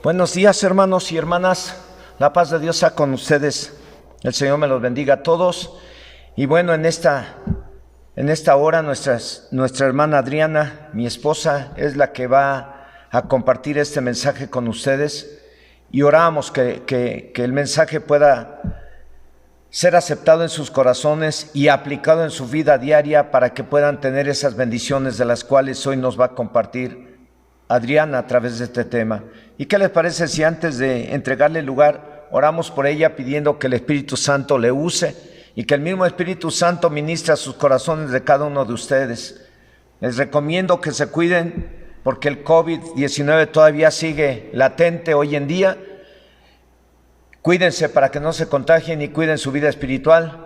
Buenos días, hermanos y hermanas. La paz de Dios sea con ustedes. El Señor me los bendiga a todos. Y bueno, en esta hora nuestra hermana Adriana, mi esposa, es la que va a compartir este mensaje con ustedes. Y oramos que el mensaje pueda ser aceptado en sus corazones y aplicado en su vida diaria para que puedan tener esas bendiciones de las cuales hoy nos va a compartir Adriana a través de este tema. ¿Y qué les parece si antes de entregarle lugar oramos por ella pidiendo que el Espíritu Santo le use y que el mismo Espíritu Santo ministre a sus corazones de cada uno de ustedes? Les recomiendo que se cuiden porque el COVID-19 todavía sigue latente hoy en día. Cuídense para que no se contagien y cuiden su vida espiritual.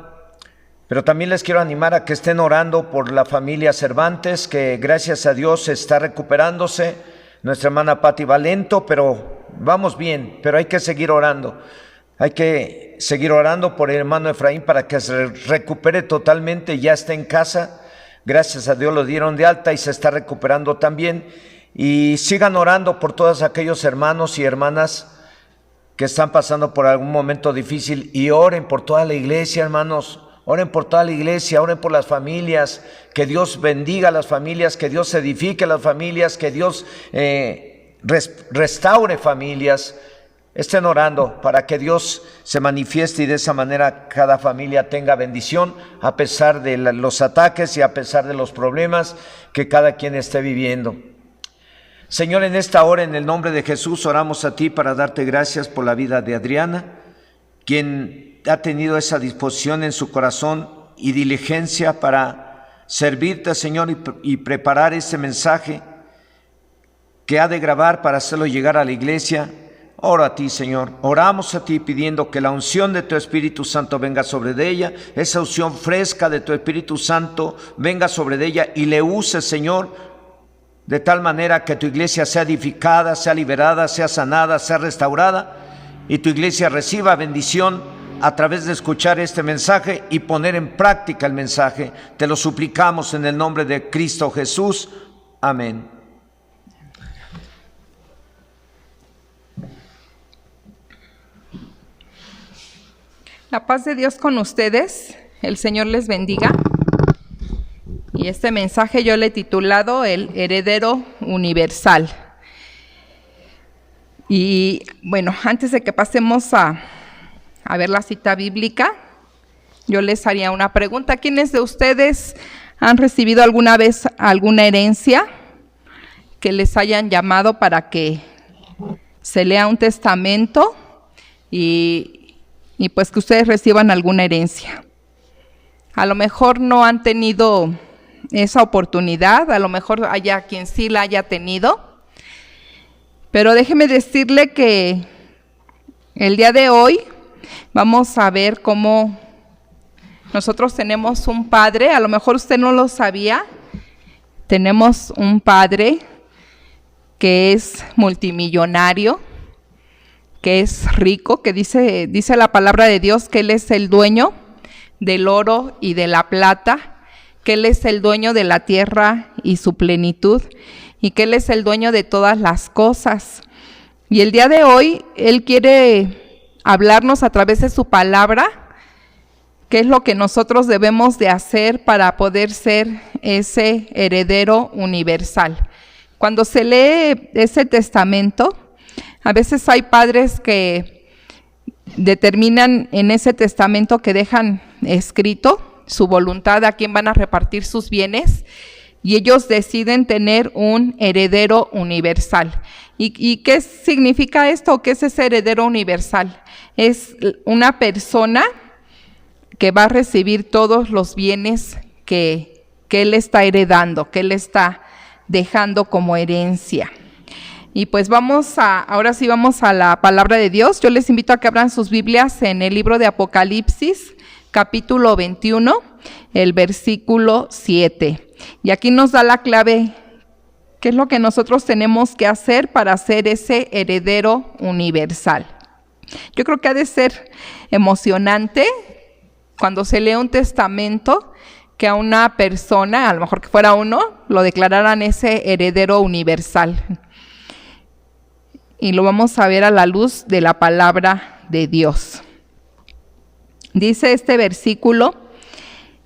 Pero también les quiero animar a que estén orando por la familia Cervantes, que gracias a Dios está recuperándose. Nuestra hermana Pati va lento, pero vamos bien, pero hay que seguir orando. Hay que seguir orando por el hermano Efraín para que se recupere totalmente, ya está en casa. Gracias a Dios lo dieron de alta y se está recuperando también. Y sigan orando por todos aquellos hermanos y hermanas que están pasando por algún momento difícil y oren por toda la iglesia, hermanos. Oren por toda la iglesia, oren por las familias, que Dios bendiga a las familias, que Dios edifique a las familias, que Dios restaure familias. Estén orando para que Dios se manifieste y de esa manera cada familia tenga bendición a pesar de los ataques y a pesar de los problemas que cada quien esté viviendo. Señor, en esta hora, en el nombre de Jesús, oramos a ti para darte gracias por la vida de Adriana, quien ha tenido esa disposición en su corazón y diligencia para servirte, Señor, y preparar ese mensaje que ha de grabar para hacerlo llegar a la iglesia. Oro a ti, Señor. Oramos a ti pidiendo que la unción de tu Espíritu Santo venga sobre de ella, esa unción fresca de tu Espíritu Santo venga sobre de ella y le use, Señor, de tal manera que tu iglesia sea edificada, sea liberada, sea sanada, sea restaurada y tu iglesia reciba bendición a través de escuchar este mensaje y poner en práctica el mensaje. Te lo suplicamos en el nombre de Cristo Jesús. Amén. La paz de Dios con ustedes. El Señor les bendiga. Y este mensaje yo le he titulado El heredero universal. Y bueno, antes de que pasemos a ver la cita bíblica, yo les haría una pregunta. ¿Quiénes de ustedes han recibido alguna vez alguna herencia que les hayan llamado para que se lea un testamento y pues que ustedes reciban alguna herencia? A lo mejor no han tenido esa oportunidad, a lo mejor haya quien sí la haya tenido, pero déjeme decirle que el día de hoy vamos a ver cómo nosotros tenemos un padre. A lo mejor usted no lo sabía. Tenemos un padre que es multimillonario, que es rico, que dice la palabra de Dios que Él es el dueño del oro y de la plata, que Él es el dueño de la tierra y su plenitud, y que Él es el dueño de todas las cosas. Y el día de hoy Él quiere hablarnos a través de su palabra qué es lo que nosotros debemos de hacer para poder ser ese heredero universal. Cuando se lee ese testamento, a veces hay padres que determinan en ese testamento que dejan escrito su voluntad a quién van a repartir sus bienes y ellos deciden tener un heredero universal. ¿Y qué significa esto? ¿Qué es ese heredero universal? Es una persona que va a recibir todos los bienes que él está heredando, que él está dejando como herencia. Y pues ahora sí vamos a la palabra de Dios. Yo les invito a que abran sus Biblias en el libro de Apocalipsis, capítulo 21, el versículo 7. Y aquí nos da la clave, qué es lo que nosotros tenemos que hacer para ser ese heredero universal. Yo creo que ha de ser emocionante cuando se lee un testamento que a una persona, a lo mejor que fuera uno, lo declararan ese heredero universal. y lo vamos a ver a la luz de la palabra de Dios. Dice este versículo: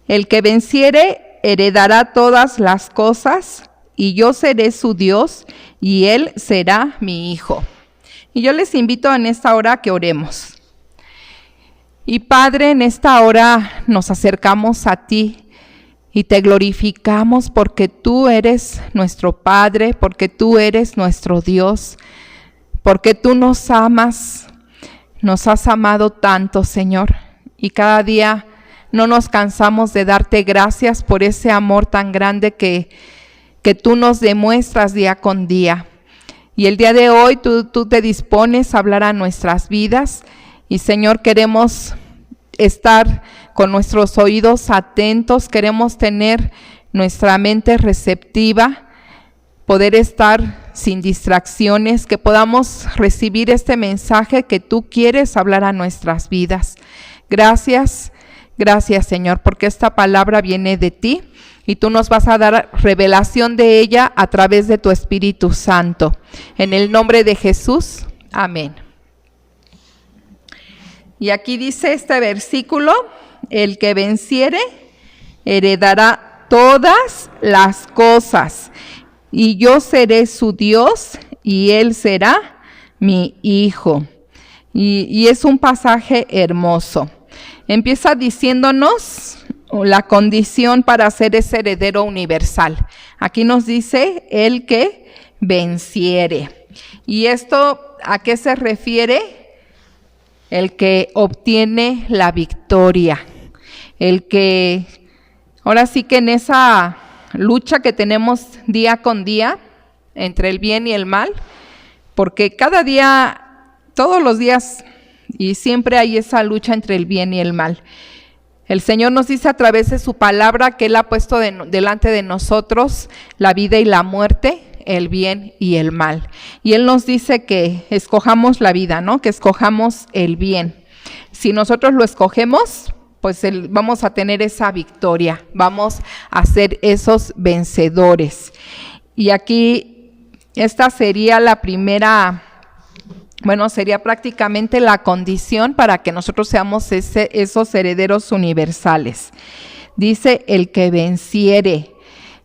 el que venciere heredará todas las cosas, y yo seré su Dios, y él será mi hijo. Y yo les invito en esta hora a que oremos. Y Padre, en esta hora nos acercamos a ti y te glorificamos porque tú eres nuestro Padre, porque tú eres nuestro Dios, porque tú nos amas, nos has amado tanto, Señor. Y cada día no nos cansamos de darte gracias por ese amor tan grande que tú nos demuestras día con día. Y el día de hoy tú te dispones a hablar a nuestras vidas. Y Señor, queremos estar con nuestros oídos atentos, queremos tener nuestra mente receptiva, poder estar sin distracciones, que podamos recibir este mensaje que tú quieres hablar a nuestras vidas. Gracias, gracias Señor, porque esta palabra viene de ti y tú nos vas a dar revelación de ella a través de tu Espíritu Santo. En el nombre de Jesús, amén. Y aquí dice este versículo: el que venciere heredará todas las cosas, y yo seré su Dios, y él será mi hijo. Y es un pasaje hermoso. Empieza diciéndonos la condición para ser ese heredero universal. Aquí nos dice el que venciere. ¿Y esto a qué se refiere? El que obtiene la victoria, el que, ahora sí que en esa lucha que tenemos día con día entre el bien y el mal, porque cada día, todos los días y siempre hay esa lucha entre el bien y el mal. El Señor nos dice a través de su palabra que Él ha puesto delante de nosotros la vida y la muerte, el bien y el mal. Y Él nos dice que escojamos la vida, ¿no? Que escojamos el bien. Si nosotros lo escogemos, pues vamos a tener esa victoria, vamos a ser esos vencedores. Y aquí esta sería la primera, sería prácticamente la condición para que nosotros seamos esos herederos universales. Dice el que venciere,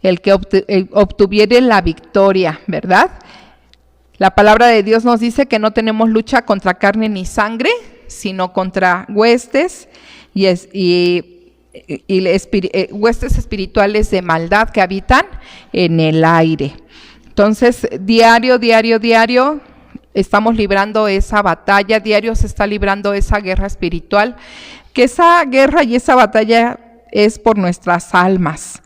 el que obtuviere la victoria, ¿verdad? La palabra de Dios nos dice que no tenemos lucha contra carne ni sangre, sino contra huestes huestes espirituales de maldad que habitan en el aire. Entonces, diario, estamos librando esa batalla, diario se está librando esa guerra espiritual, que esa guerra y esa batalla es por nuestras almas.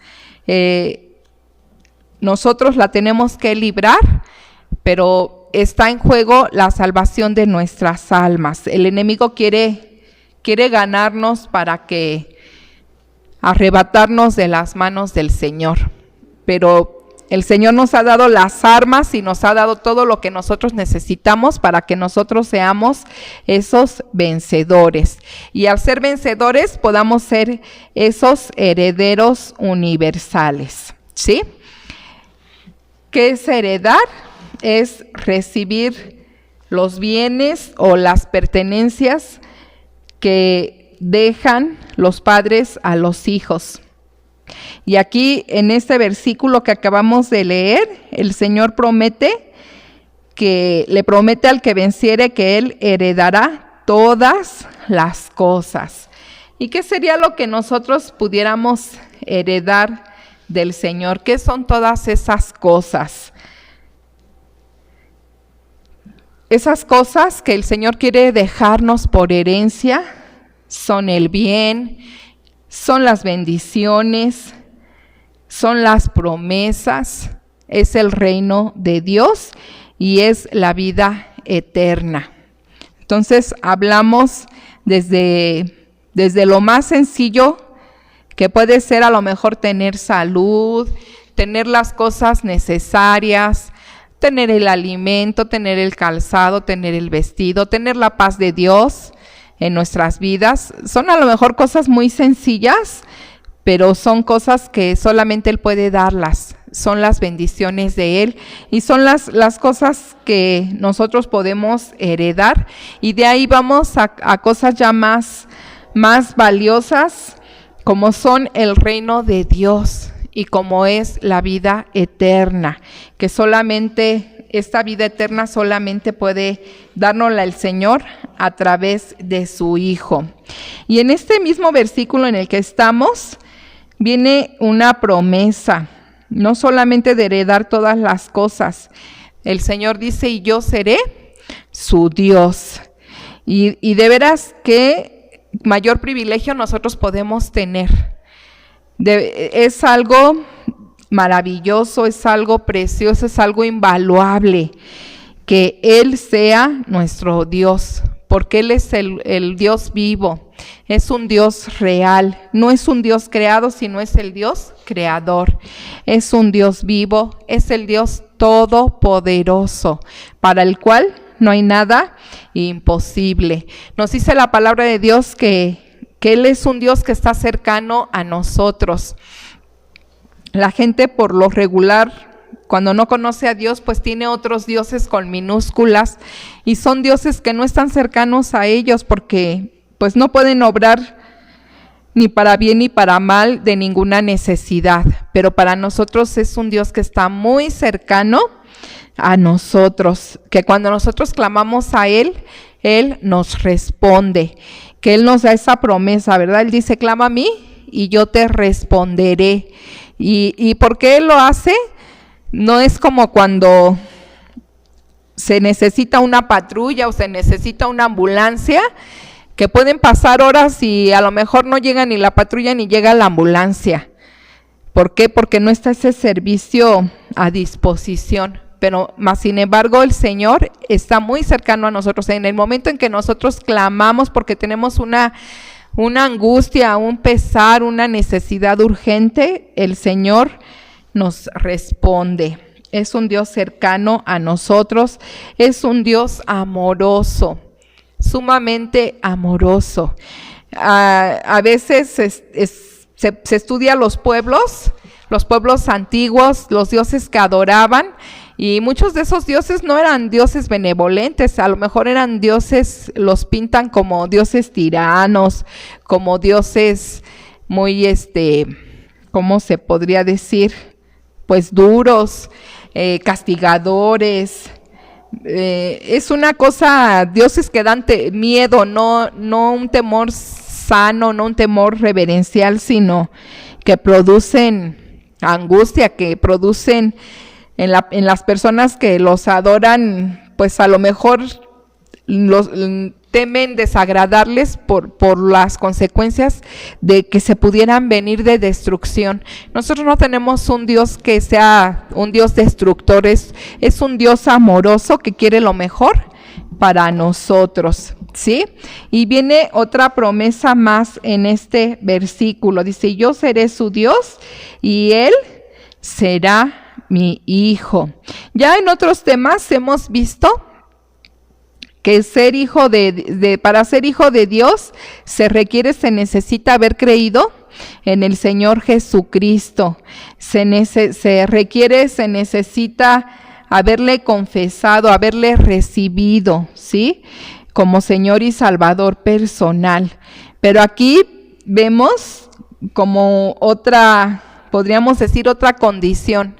Nosotros la tenemos que librar, pero está en juego la salvación de nuestras almas. El enemigo quiere ganarnos para que arrebatarnos de las manos del Señor, pero el Señor nos ha dado las armas y nos ha dado todo lo que nosotros necesitamos para que nosotros seamos esos vencedores. Y al ser vencedores podamos ser esos herederos universales, ¿sí? ¿Qué es heredar? Es recibir los bienes o las pertenencias que dejan los padres a los hijos. Y aquí en este versículo que acabamos de leer, el Señor le promete al que venciere que Él heredará todas las cosas. ¿Y qué sería lo que nosotros pudiéramos heredar del Señor? ¿Qué son todas esas cosas? Esas cosas que el Señor quiere dejarnos por herencia son el bien, son las bendiciones, son las promesas, es el reino de Dios y es la vida eterna. Entonces hablamos desde lo más sencillo, que puede ser a lo mejor tener salud, tener las cosas necesarias, tener el alimento, tener el calzado, tener el vestido, tener la paz de Dios en nuestras vidas. Son a lo mejor cosas muy sencillas, pero son cosas que solamente Él puede darlas. son las bendiciones de Él y son las cosas que nosotros podemos heredar, y de ahí vamos a cosas ya más valiosas, como son el reino de Dios y como es la vida eterna, que solamente esta vida eterna solamente puede dárnosla el Señor a través de su Hijo. Y en este mismo versículo en el que estamos viene una promesa, no solamente de heredar todas las cosas. El Señor dice: y yo seré su Dios. Y de veras, qué mayor privilegio nosotros podemos tener. Es algo maravilloso, es algo precioso, es algo invaluable que Él sea nuestro Dios, porque Él es el Dios vivo, es un Dios real, no es un Dios creado, sino es el Dios creador, es un Dios vivo, es el Dios todopoderoso, para el cual no hay nada imposible. Nos dice la palabra de Dios que Él es un Dios que está cercano a nosotros. La gente por lo regular, cuando no conoce a Dios, pues tiene otros dioses con minúsculas, y son dioses que no están cercanos a ellos porque pues no pueden obrar ni para bien ni para mal de ninguna necesidad. Pero para nosotros es un Dios que está muy cercano a nosotros, que cuando nosotros clamamos a Él, Él nos responde, que Él nos da esa promesa, ¿verdad? Él dice: clama a mí y yo te responderé. ¿Y por qué Él lo hace? No es como cuando se necesita una patrulla o se necesita una ambulancia, que pueden pasar horas y a lo mejor no llega ni la patrulla ni llega la ambulancia. ¿Por qué? Porque no está ese servicio a disposición. Pero más sin embargo el Señor está muy cercano a nosotros. En el momento en que nosotros clamamos porque tenemos una angustia, un pesar, una necesidad urgente, el Señor nos responde. Es un Dios cercano a nosotros, es un Dios amoroso, sumamente amoroso. A veces se estudia los pueblos antiguos, los dioses que adoraban, y muchos de esos dioses no eran dioses benevolentes, a lo mejor eran dioses, los pintan como dioses tiranos, como dioses muy, ¿cómo se podría decir? Pues duros, castigadores. Es una cosa, dioses que dan miedo, no un temor sano, no un temor reverencial, sino que producen angustia, que producen en las personas que los adoran, pues a lo mejor los temen desagradarles por las consecuencias de que se pudieran venir de destrucción. Nosotros no tenemos un Dios que sea un Dios destructor, es un Dios amoroso que quiere lo mejor para nosotros, ¿sí? Y viene otra promesa más en este versículo, dice: yo seré su Dios y Él será mi hijo. Ya en otros temas hemos visto que ser hijo para ser hijo de Dios se necesita haber creído en el Señor Jesucristo. Se necesita haberle confesado, haberle recibido, ¿sí? Como Señor y Salvador personal. Pero aquí vemos como otra, podríamos decir otra condición,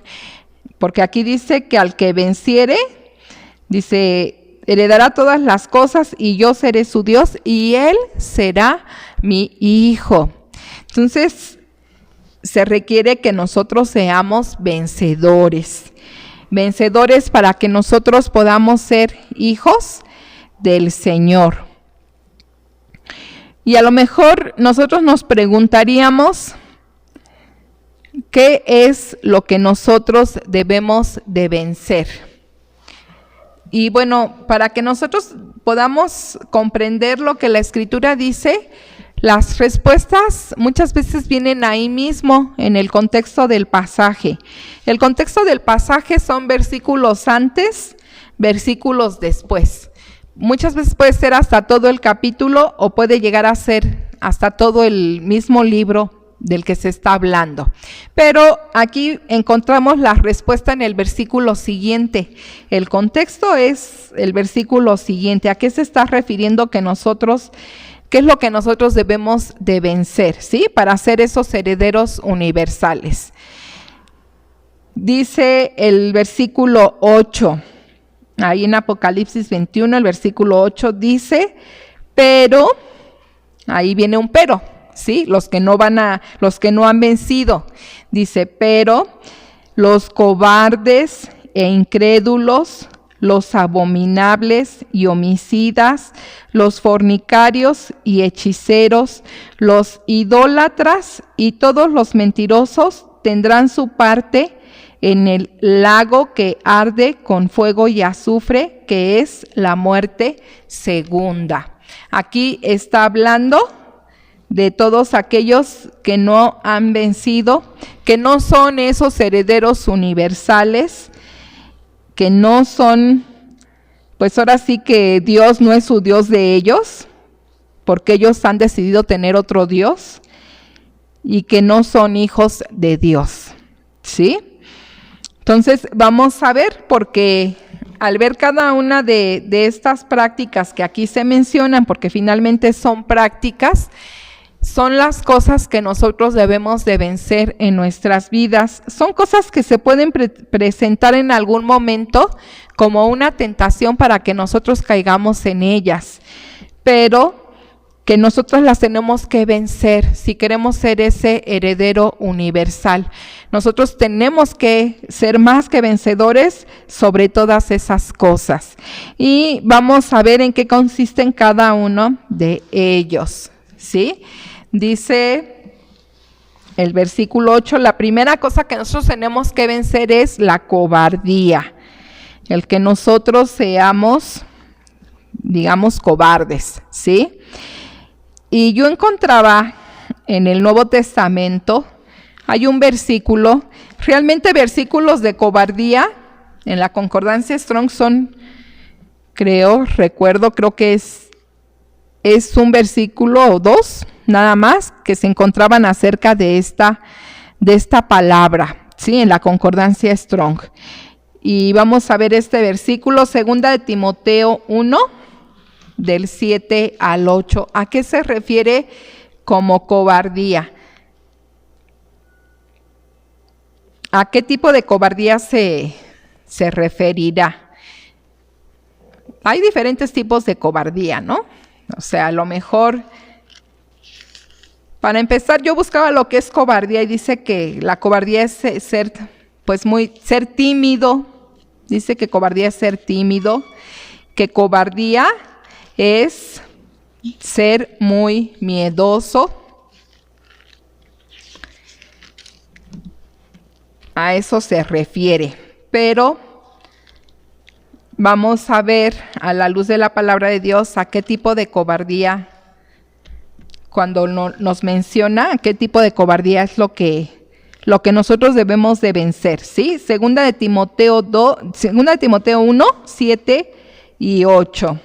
porque aquí dice que al que venciere, dice, heredará todas las cosas y yo seré su Dios y Él será mi hijo. Entonces, se requiere que nosotros seamos vencedores para que nosotros podamos ser hijos del Señor. Y a lo mejor nosotros nos preguntaríamos, ¿qué es lo que nosotros debemos de vencer? Y bueno, para que nosotros podamos comprender lo que la Escritura dice, las respuestas muchas veces vienen ahí mismo en el contexto del pasaje. El contexto del pasaje son versículos antes, versículos después. Muchas veces puede ser hasta todo el capítulo o puede llegar a ser hasta todo el mismo libro del que se está hablando. Pero aquí encontramos la respuesta en el versículo siguiente. El contexto es el versículo siguiente. ¿A qué se está refiriendo que nosotros, qué es lo que nosotros debemos de vencer, ¿sí? Para ser esos herederos universales. Dice el versículo 8, ahí en Apocalipsis 21, el versículo 8 dice, pero, ahí viene un pero, ¿sí? Los que no han vencido. Dice, pero los cobardes e incrédulos, los abominables y homicidas, los fornicarios y hechiceros, los idólatras y todos los mentirosos tendrán su parte en el lago que arde con fuego y azufre, que es la muerte segunda. Aquí está hablando de todos aquellos que no han vencido, que no son esos herederos universales, que no son, pues ahora sí que Dios no es su Dios de ellos, porque ellos han decidido tener otro Dios, y que no son hijos de Dios, ¿sí? Entonces vamos a ver, porque al ver cada una de estas prácticas que aquí se mencionan, porque finalmente son prácticas, son las cosas que nosotros debemos de vencer en nuestras vidas. Son cosas que se pueden presentar en algún momento como una tentación para que nosotros caigamos en ellas, pero que nosotros las tenemos que vencer si queremos ser ese heredero universal. Nosotros tenemos que ser más que vencedores sobre todas esas cosas. Y vamos a ver en qué consisten cada uno de ellos, ¿sí? Dice el versículo 8, la primera cosa que nosotros tenemos que vencer es la cobardía. El que nosotros seamos, digamos, cobardes, ¿sí? Y yo encontraba en el Nuevo Testamento, hay un versículo, realmente versículos de cobardía, en la concordancia Strong son, creo que es un versículo o dos, nada más, que se encontraban acerca de esta palabra, ¿sí? En la concordancia Strong. Y vamos a ver este versículo, 2 de Timoteo 1, del 7 al 8. ¿A qué se refiere como cobardía? ¿A qué tipo de cobardía se referirá? Hay diferentes tipos de cobardía, ¿no? O sea, a lo mejor, para empezar, yo buscaba lo que es cobardía y dice que la cobardía es ser tímido. Dice que cobardía es ser tímido, que cobardía es ser muy miedoso. A eso se refiere, pero vamos a ver a la luz de la palabra de Dios a qué tipo de cobardía, cuando nos menciona a qué tipo de cobardía es lo que nosotros debemos de vencer, ¿sí? 2 de Timoteo 1, 7 y 8.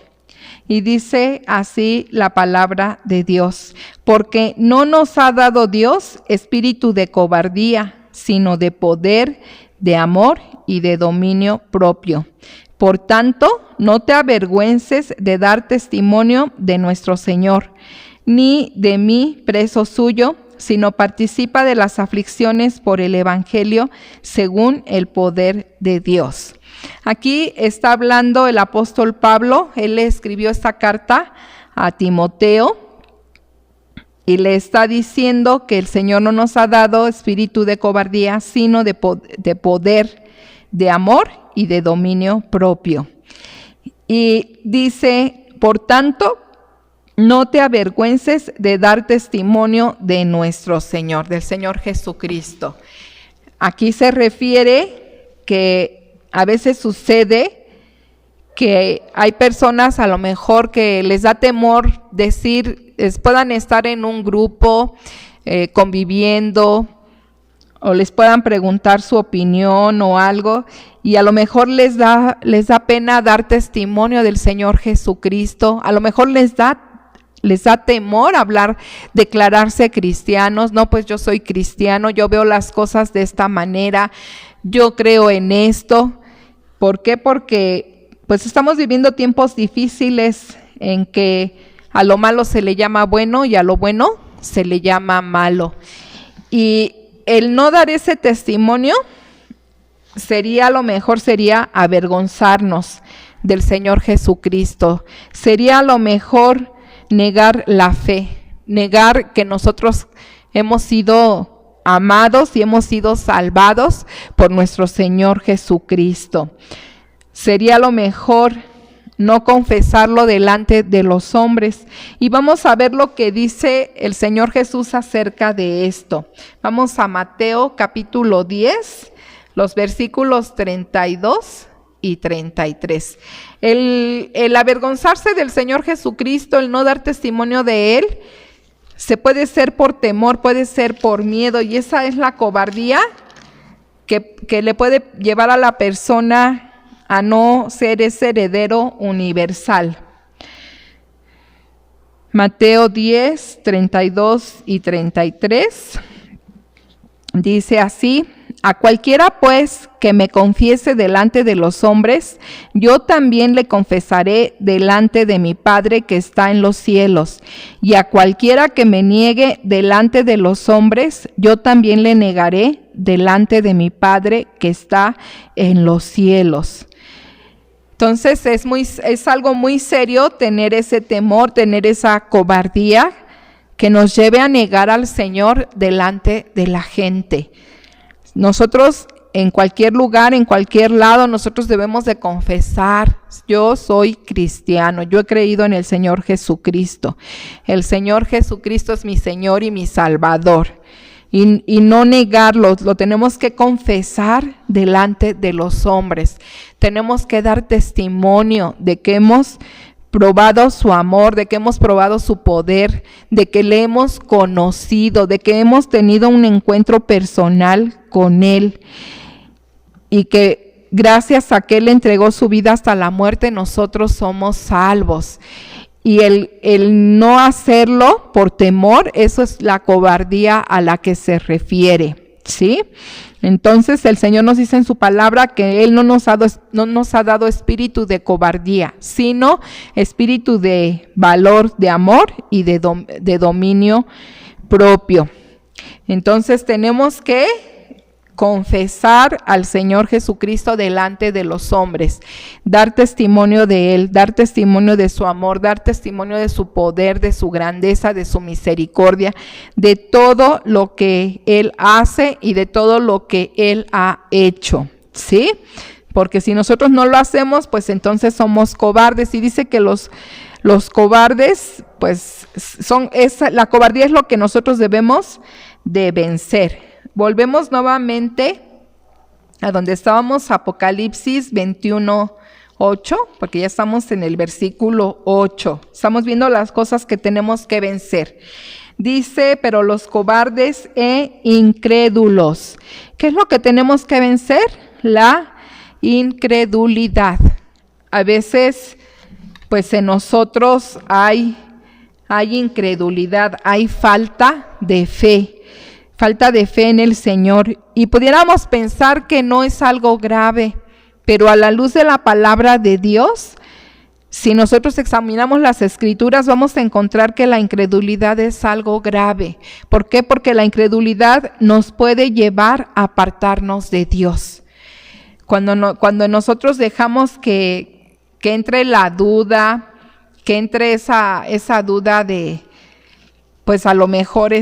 Y dice así la palabra de Dios, porque no nos ha dado Dios espíritu de cobardía, sino de poder, de amor y de dominio propio. Por tanto, no te avergüences de dar testimonio de nuestro Señor, ni de mí, preso suyo, sino participa de las aflicciones por el Evangelio según el poder de Dios. Aquí está hablando el apóstol Pablo. Él le escribió esta carta a Timoteo y le está diciendo que el Señor no nos ha dado espíritu de cobardía, sino de poder, de amor y de dominio propio. Y dice, por tanto, no te avergüences de dar testimonio de nuestro Señor, del Señor Jesucristo. Aquí se refiere que a veces sucede que hay personas a lo mejor que les da temor decir, puedan estar en un grupo conviviendo, o les puedan preguntar su opinión o algo, y a lo mejor les da pena dar testimonio del Señor Jesucristo, a lo mejor les da Les da temor hablar, declararse cristianos. No, pues yo soy cristiano, yo veo las cosas de esta manera, yo creo en esto. ¿Por qué? Porque pues estamos viviendo tiempos difíciles en que a lo malo se le llama bueno y a lo bueno se le llama malo. Y el no dar ese testimonio sería, a lo mejor sería avergonzarnos del Señor Jesucristo. Sería a lo mejor negar la fe, negar que nosotros hemos sido amados y hemos sido salvados por nuestro Señor Jesucristo. Sería a lo mejor no confesarlo delante de los hombres. Y vamos a ver lo que dice el Señor Jesús acerca de esto. Vamos a Mateo capítulo 10, los versículos 32 y 33. El avergonzarse del Señor Jesucristo, el no dar testimonio de Él, se puede ser por temor, puede ser por miedo, y esa es la cobardía que le puede llevar a la persona a no ser ese heredero universal. Mateo 10, 32 y 33 dice así: a cualquiera pues que me confiese delante de los hombres, yo también le confesaré delante de mi Padre que está en los cielos. Y a cualquiera que me niegue delante de los hombres, yo también le negaré delante de mi Padre que está en los cielos. Entonces es algo muy serio tener ese temor, tener esa cobardía que nos lleve a negar al Señor delante de la gente. Nosotros en cualquier lugar, en cualquier lado, nosotros debemos de confesar: yo soy cristiano, yo he creído en el Señor Jesucristo. El Señor Jesucristo es mi Señor y mi Salvador. Y no negarlo, lo tenemos que confesar delante de los hombres. Tenemos que dar testimonio de que hemos probado su amor, de que hemos probado su poder, de que le hemos conocido, de que hemos tenido un encuentro personal con Él, y que gracias a que Él entregó su vida hasta la muerte, nosotros somos salvos. Y el no hacerlo por temor, eso es la cobardía a la que se refiere, ¿sí? Entonces el Señor nos dice en su palabra que Él no nos ha dado espíritu de cobardía, sino espíritu de valor, de amor y de dominio propio. Entonces tenemos que confesar al Señor Jesucristo delante de los hombres, dar testimonio de Él, dar testimonio de su amor, dar testimonio de su poder, de su grandeza, de su misericordia, de todo lo que Él hace y de todo lo que Él ha hecho, ¿sí? Porque si nosotros no lo hacemos, pues entonces somos cobardes, y dice que los cobardes, pues la cobardía es lo que nosotros debemos de vencer. Volvemos nuevamente a donde estábamos, Apocalipsis 21:8, porque ya estamos en el versículo 8. Estamos viendo las cosas que tenemos que vencer. Dice: pero los cobardes e incrédulos. ¿Qué es lo que tenemos que vencer? La incredulidad. A veces, pues en nosotros hay incredulidad, hay falta de fe. Falta de fe en el Señor, y pudiéramos pensar que no es algo grave, pero a la luz de la palabra de Dios, si nosotros examinamos las Escrituras, vamos a encontrar que la incredulidad es algo grave. ¿Por qué? Porque la incredulidad nos puede llevar a apartarnos de Dios. Cuando nosotros dejamos que entre la duda, que entre esa duda de, pues a lo mejor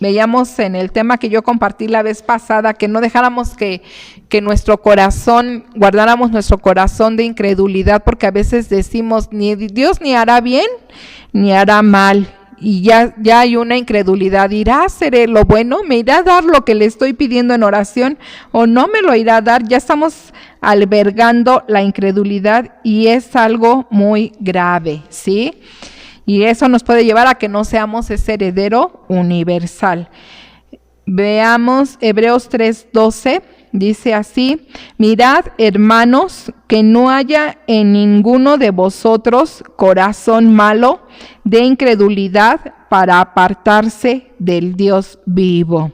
veíamos en el tema que yo compartí la vez pasada, que no dejáramos que nuestro corazón, guardáramos nuestro corazón de incredulidad, porque a veces decimos: ni Dios ni hará bien, ni hará mal. Y ya hay una incredulidad. ¿Irá a hacer lo bueno? ¿Me irá a dar lo que le estoy pidiendo en oración? ¿O no me lo irá a dar? Ya estamos albergando la incredulidad, y es algo muy grave, ¿sí? Y eso nos puede llevar a que no seamos ese heredero universal. Veamos Hebreos 3:12, dice así: mirad, hermanos, que no haya en ninguno de vosotros corazón malo de incredulidad para apartarse del Dios vivo.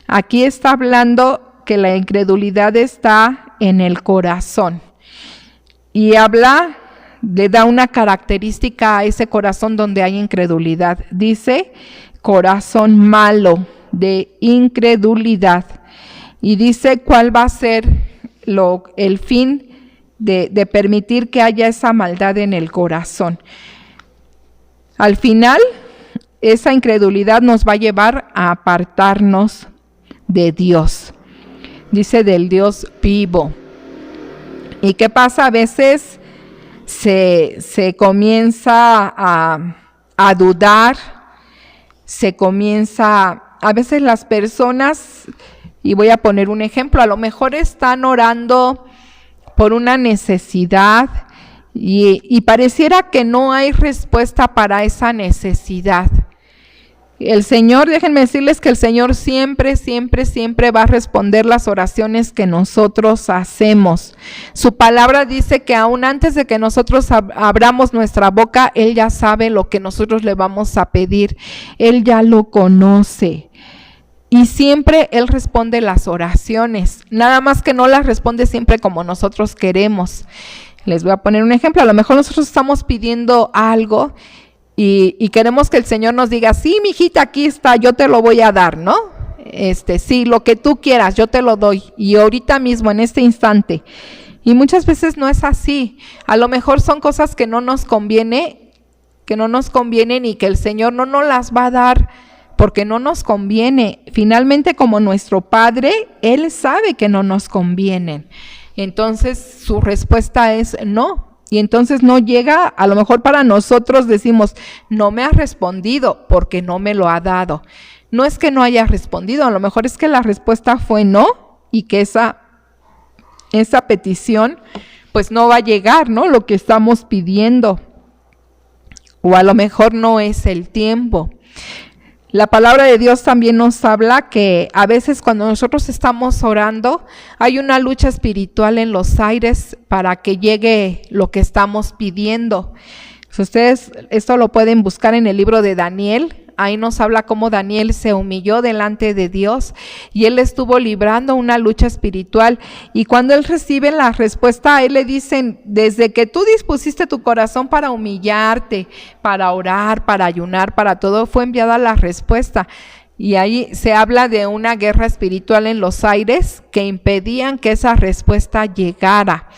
Aquí está hablando que la incredulidad está en el corazón. Y le da una característica a ese corazón donde hay incredulidad. Dice, corazón malo de incredulidad. Y dice cuál va a ser el fin de permitir que haya esa maldad en el corazón. Al final, esa incredulidad nos va a llevar a apartarnos de Dios. Dice del Dios vivo. ¿Y qué pasa? A veces se comienza a dudar, a veces las personas, y voy a poner un ejemplo, a lo mejor están orando por una necesidad y pareciera que no hay respuesta para esa necesidad. El Señor, déjenme decirles que el Señor siempre, siempre, siempre va a responder las oraciones que nosotros hacemos. Su palabra dice que aún antes de que nosotros abramos nuestra boca, Él ya sabe lo que nosotros le vamos a pedir. Él ya lo conoce. Y siempre Él responde las oraciones. Nada más que no las responde siempre como nosotros queremos. Les voy a poner un ejemplo. A lo mejor nosotros estamos pidiendo algo y queremos que el Señor nos diga, sí, mijita, aquí está, yo te lo voy a dar, ¿no? Sí, lo que tú quieras, yo te lo doy. Y ahorita mismo, en este instante. Y muchas veces no es así. A lo mejor son cosas que no nos convienen y que el Señor no nos las va a dar porque no nos conviene. Finalmente, como nuestro Padre, Él sabe que no nos convienen. Entonces, su respuesta es no. Y entonces no llega, a lo mejor para nosotros decimos, no me ha respondido porque no me lo ha dado. No es que no haya respondido, a lo mejor es que la respuesta fue no y que esa petición pues no va a llegar, ¿no? Lo que estamos pidiendo. O a lo mejor no es el tiempo. La palabra de Dios también nos habla que a veces cuando nosotros estamos orando hay una lucha espiritual en los aires para que llegue lo que estamos pidiendo. Si ustedes esto lo pueden buscar en el libro de Daniel. Ahí nos habla cómo Daniel se humilló delante de Dios y él estuvo librando una lucha espiritual. Y cuando él recibe la respuesta, a él le dicen, desde que tú dispusiste tu corazón para humillarte, para orar, para ayunar, para todo, fue enviada la respuesta. Y ahí se habla de una guerra espiritual en los aires que impedían que esa respuesta llegara.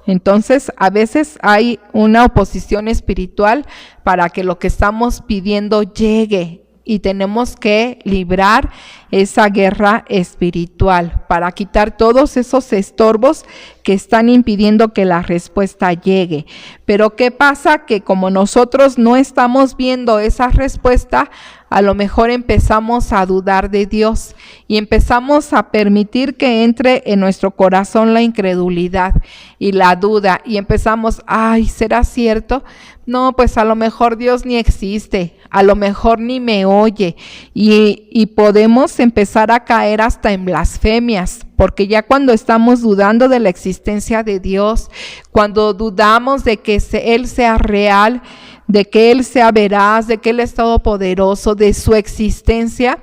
Entonces, a veces hay una oposición espiritual para que lo que estamos pidiendo llegue y tenemos que librar esa guerra espiritual para quitar todos esos estorbos que están impidiendo que la respuesta llegue. Pero ¿qué pasa? Que como nosotros no estamos viendo esa respuesta, a lo mejor empezamos a dudar de Dios y empezamos a permitir que entre en nuestro corazón la incredulidad y la duda y empezamos, ay, ¿será cierto? No, pues a lo mejor Dios ni existe, a lo mejor ni me oye y podemos empezar a caer hasta en blasfemias, porque ya cuando estamos dudando de la existencia de Dios, cuando dudamos de que Él sea real, de que Él sea veraz, de que Él es todopoderoso, de su existencia,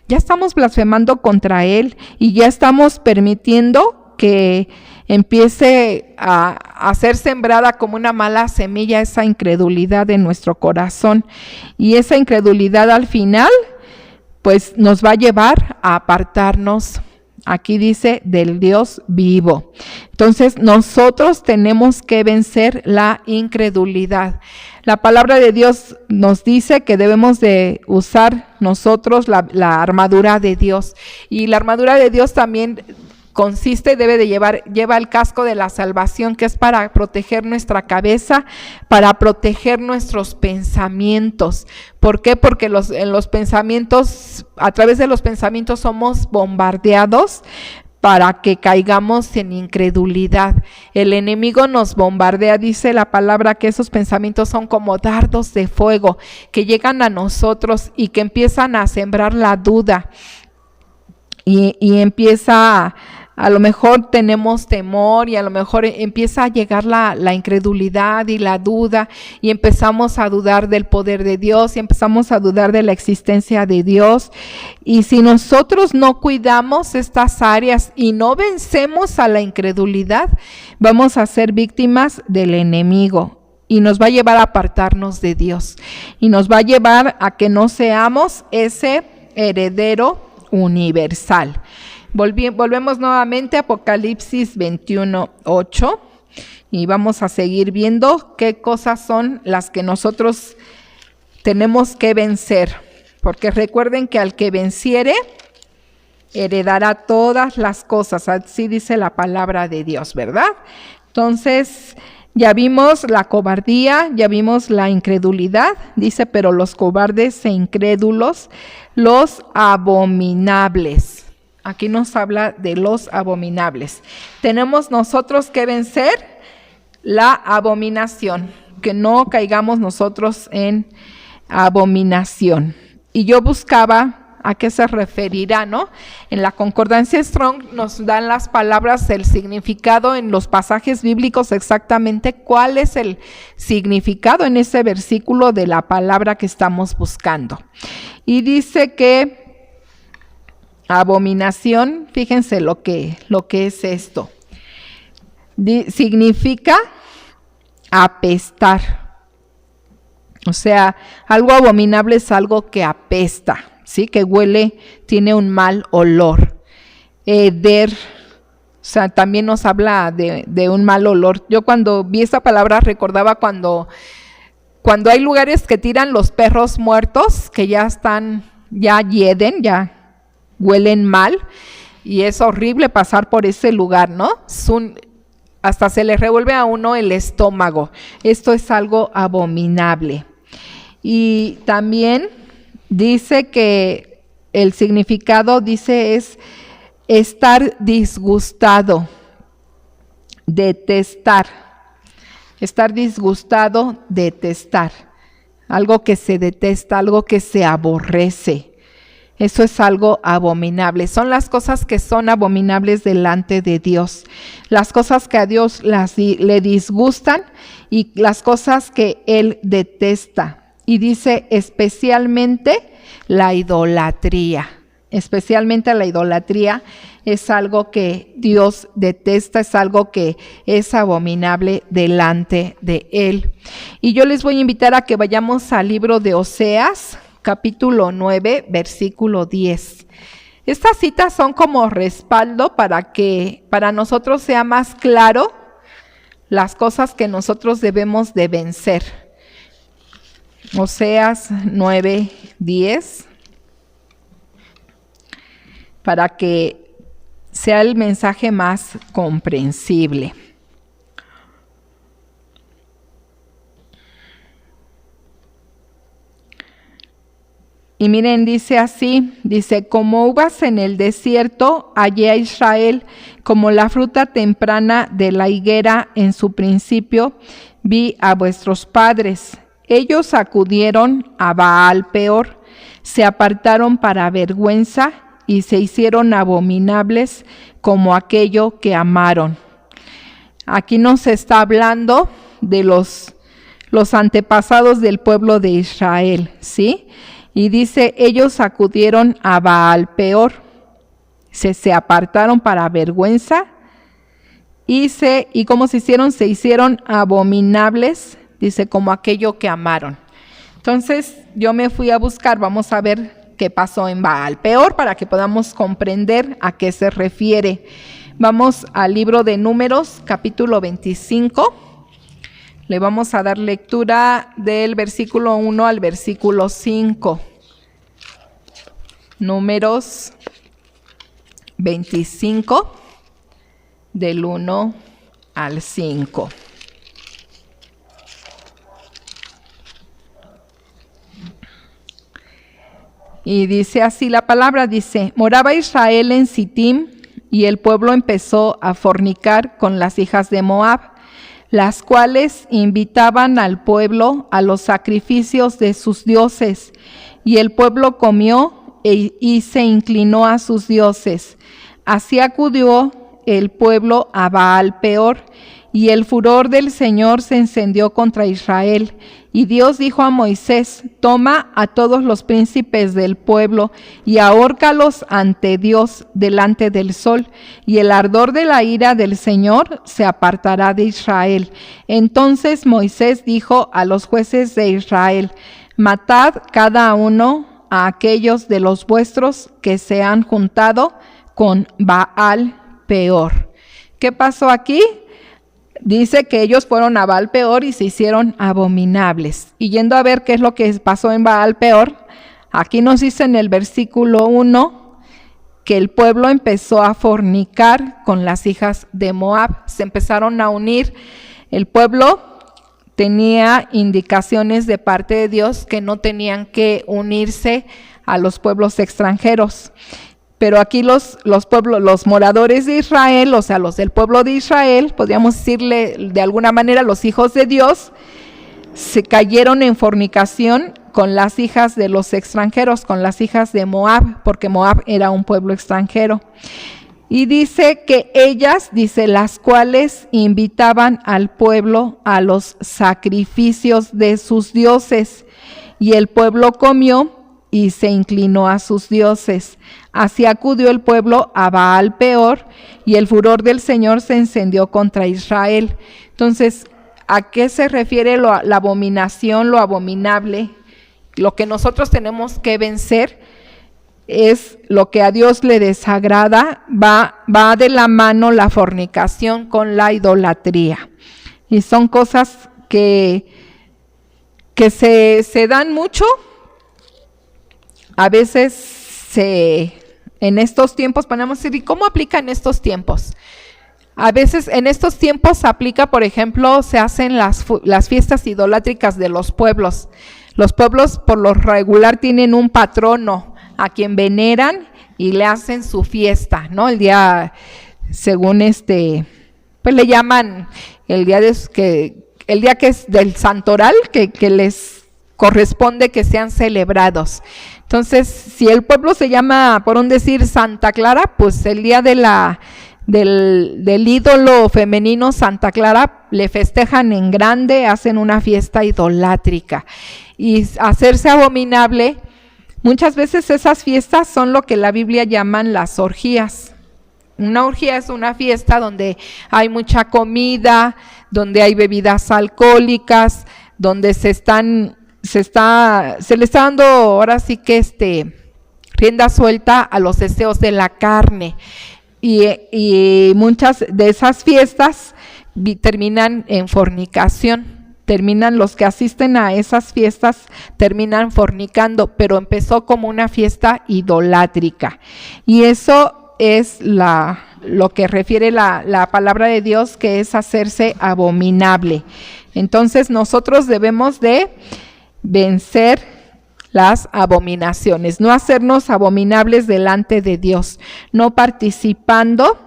ya estamos blasfemando contra Él y ya estamos permitiendo que empiece a ser sembrada como una mala semilla esa incredulidad en nuestro corazón. Y esa incredulidad al final, pues nos va a llevar a apartarnos, aquí dice, del Dios vivo. Entonces nosotros tenemos que vencer la incredulidad. La palabra de Dios nos dice que debemos de usar nosotros la armadura de Dios. Y la armadura de Dios también lleva el casco de la salvación, que es para proteger nuestra cabeza, para proteger nuestros pensamientos. ¿Por qué? Porque a través de los pensamientos somos bombardeados para que caigamos en incredulidad. El enemigo nos bombardea, dice la palabra, que esos pensamientos son como dardos de fuego que llegan a nosotros y que empiezan a sembrar la duda y empieza a lo mejor tenemos temor y a lo mejor empieza a llegar la incredulidad y la duda y empezamos a dudar del poder de Dios y empezamos a dudar de la existencia de Dios. Y si nosotros no cuidamos estas áreas y no vencemos a la incredulidad, vamos a ser víctimas del enemigo y nos va a llevar a apartarnos de Dios y nos va a llevar a que no seamos ese heredero universal. Volvemos nuevamente a Apocalipsis 21:8 y vamos a seguir viendo qué cosas son las que nosotros tenemos que vencer, porque recuerden que al que venciere heredará todas las cosas, así dice la palabra de Dios, ¿verdad? Entonces, ya vimos la cobardía, ya vimos la incredulidad, dice, pero los cobardes e incrédulos, los abominables. Aquí nos habla de los abominables. Tenemos nosotros que vencer la abominación, que no caigamos nosotros en abominación. Y yo buscaba a qué se referirá, ¿no? En la concordancia Strong nos dan las palabras, el significado en los pasajes bíblicos, exactamente cuál es el significado en ese versículo de la palabra que estamos buscando. Y dice que abominación, fíjense lo que es esto. Significa apestar. O sea, algo abominable es algo que apesta, ¿sí? Que huele, tiene un mal olor. Heder, o sea, también nos habla de un mal olor. Yo cuando vi esa palabra recordaba cuando hay lugares que tiran los perros muertos, que ya hieden, ya huelen mal, y es horrible pasar por ese lugar, ¿no? Hasta se le revuelve a uno el estómago. Esto es algo abominable. Y también dice que el significado, dice, es estar disgustado, detestar. Estar disgustado, detestar. Algo que se detesta, algo que se aborrece. Eso es algo abominable. Son las cosas que son abominables delante de Dios. Las cosas que a Dios le disgustan y las cosas que Él detesta. Y dice especialmente la idolatría. Especialmente la idolatría es algo que Dios detesta, es algo que es abominable delante de Él. Y yo les voy a invitar a que vayamos al libro de Oseas, capítulo 9, versículo 10. Estas citas son como respaldo para que para nosotros sea más claro las cosas que nosotros debemos de vencer. Oseas 9, 10, para que sea el mensaje más comprensible. Y miren, dice así, dice, como uvas en el desierto, hallé a Israel, como la fruta temprana de la higuera en su principio, vi a vuestros padres. Ellos acudieron a Baal Peor, se apartaron para vergüenza y se hicieron abominables como aquello que amaron. Aquí nos está hablando de los antepasados del pueblo de Israel, ¿sí? Y dice, ellos acudieron a Baal Peor, se apartaron para vergüenza y ¿cómo se hicieron? Se hicieron abominables, dice, como aquello que amaron. Entonces yo me fui a buscar, vamos a ver qué pasó en Baal Peor para que podamos comprender a qué se refiere. Vamos al libro de Números, capítulo 25. Le vamos a dar lectura del versículo 1 al versículo 5. Números 25, del 1 al 5. Y dice así la palabra, dice, moraba Israel en Sittim, y el pueblo empezó a fornicar con las hijas de Moab, las cuales invitaban al pueblo a los sacrificios de sus dioses, y el pueblo comió y se inclinó a sus dioses. Así acudió el pueblo a Baal Peor, y el furor del Señor se encendió contra Israel. Y Dios dijo a Moisés: toma a todos los príncipes del pueblo y ahórcalos ante Dios delante del sol, y el ardor de la ira del Señor se apartará de Israel. Entonces Moisés dijo a los jueces de Israel: matad cada uno a aquellos de los vuestros que se han juntado con Baal Peor. ¿Qué pasó aquí? Dice que ellos fueron a Baal Peor y se hicieron abominables. Y yendo a ver qué es lo que pasó en Baal Peor, aquí nos dice en el versículo 1 que el pueblo empezó a fornicar con las hijas de Moab. Se empezaron a unir. El pueblo tenía indicaciones de parte de Dios que no tenían que unirse a los pueblos extranjeros. Pero aquí los pueblos, los moradores de Israel, o sea, los del pueblo de Israel, podríamos decirle de alguna manera los hijos de Dios, se cayeron en fornicación con las hijas de los extranjeros, con las hijas de Moab, porque Moab era un pueblo extranjero. Y dice que ellas, dice, las cuales invitaban al pueblo a los sacrificios de sus dioses, y el pueblo comió y se inclinó a sus dioses. Así acudió el pueblo a Baal Peor, y el furor del Señor se encendió contra Israel. Entonces, ¿a qué se refiere la abominación, lo abominable? Lo que nosotros tenemos que vencer es lo que a Dios le desagrada. Va de la mano la fornicación con la idolatría. Y son cosas que se dan mucho. A veces en estos tiempos podemos decir, ¿y cómo aplica en estos tiempos? A veces en estos tiempos aplica, por ejemplo, se hacen las fiestas idolátricas de los pueblos. Los pueblos por lo regular tienen un patrono a quien veneran y le hacen su fiesta, ¿no? El día, según pues le llaman el día que es del santoral, que les corresponde que sean celebrados. Entonces, si el pueblo se llama, por un decir, Santa Clara, pues el día del ídolo femenino Santa Clara le festejan en grande, hacen una fiesta idolátrica. Y hacerse abominable, muchas veces esas fiestas son lo que la Biblia llaman las orgías. Una orgía es una fiesta donde hay mucha comida, donde hay bebidas alcohólicas, donde se le está dando ahora sí que rienda suelta a los deseos de la carne, y muchas de esas fiestas terminan en fornicación. Los que asisten a esas fiestas terminan fornicando, pero empezó como una fiesta idolátrica, y eso es lo que refiere la palabra de Dios, que es hacerse abominable. Entonces nosotros debemos de vencer las abominaciones, no hacernos abominables delante de Dios, no participando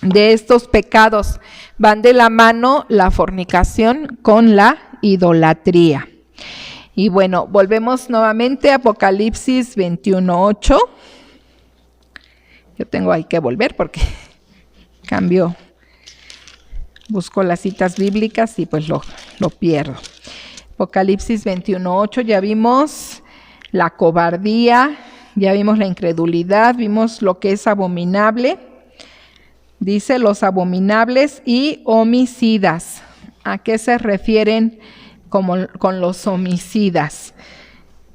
de estos pecados. Van de la mano la fornicación con la idolatría. Y bueno, volvemos nuevamente a Apocalipsis 21:8. Yo tengo ahí que volver porque busco las citas bíblicas y pues lo pierdo. Apocalipsis 21:8, ya vimos la cobardía, ya vimos la incredulidad, vimos lo que es abominable. Dice los abominables y homicidas. ¿A qué se refieren con los homicidas?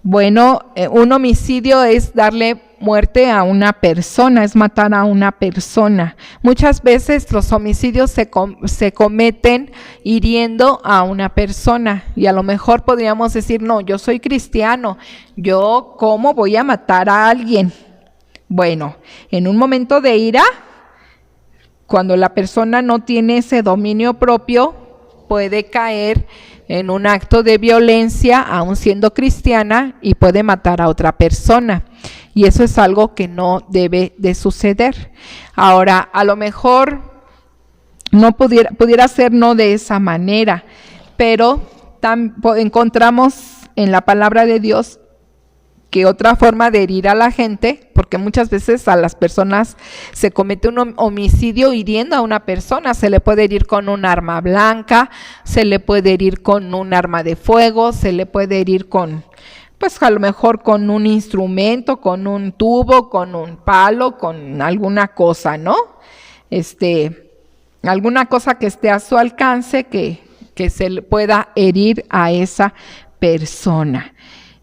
Bueno, un homicidio es darle muerte a una persona, es matar a una persona. Muchas veces los homicidios se cometen hiriendo a una persona, y a lo mejor podríamos decir, no, yo soy cristiano, yo ¿cómo voy a matar a alguien? Bueno, en un momento de ira, cuando la persona no tiene ese dominio propio, puede caer en un acto de violencia, aun siendo cristiana, y puede matar a otra persona. Y eso es algo que no debe de suceder. Ahora, a lo mejor no pudiera ser no de esa manera, pero encontramos en la palabra de Dios que otra forma de herir a la gente, porque muchas veces a las personas se comete un homicidio hiriendo a una persona. Se le puede herir con un arma blanca, se le puede herir con un arma de fuego, se le puede herir con, pues a lo mejor con un instrumento, con un tubo, con un palo, con alguna cosa, ¿no? Alguna cosa que esté a su alcance que se le pueda herir a esa persona.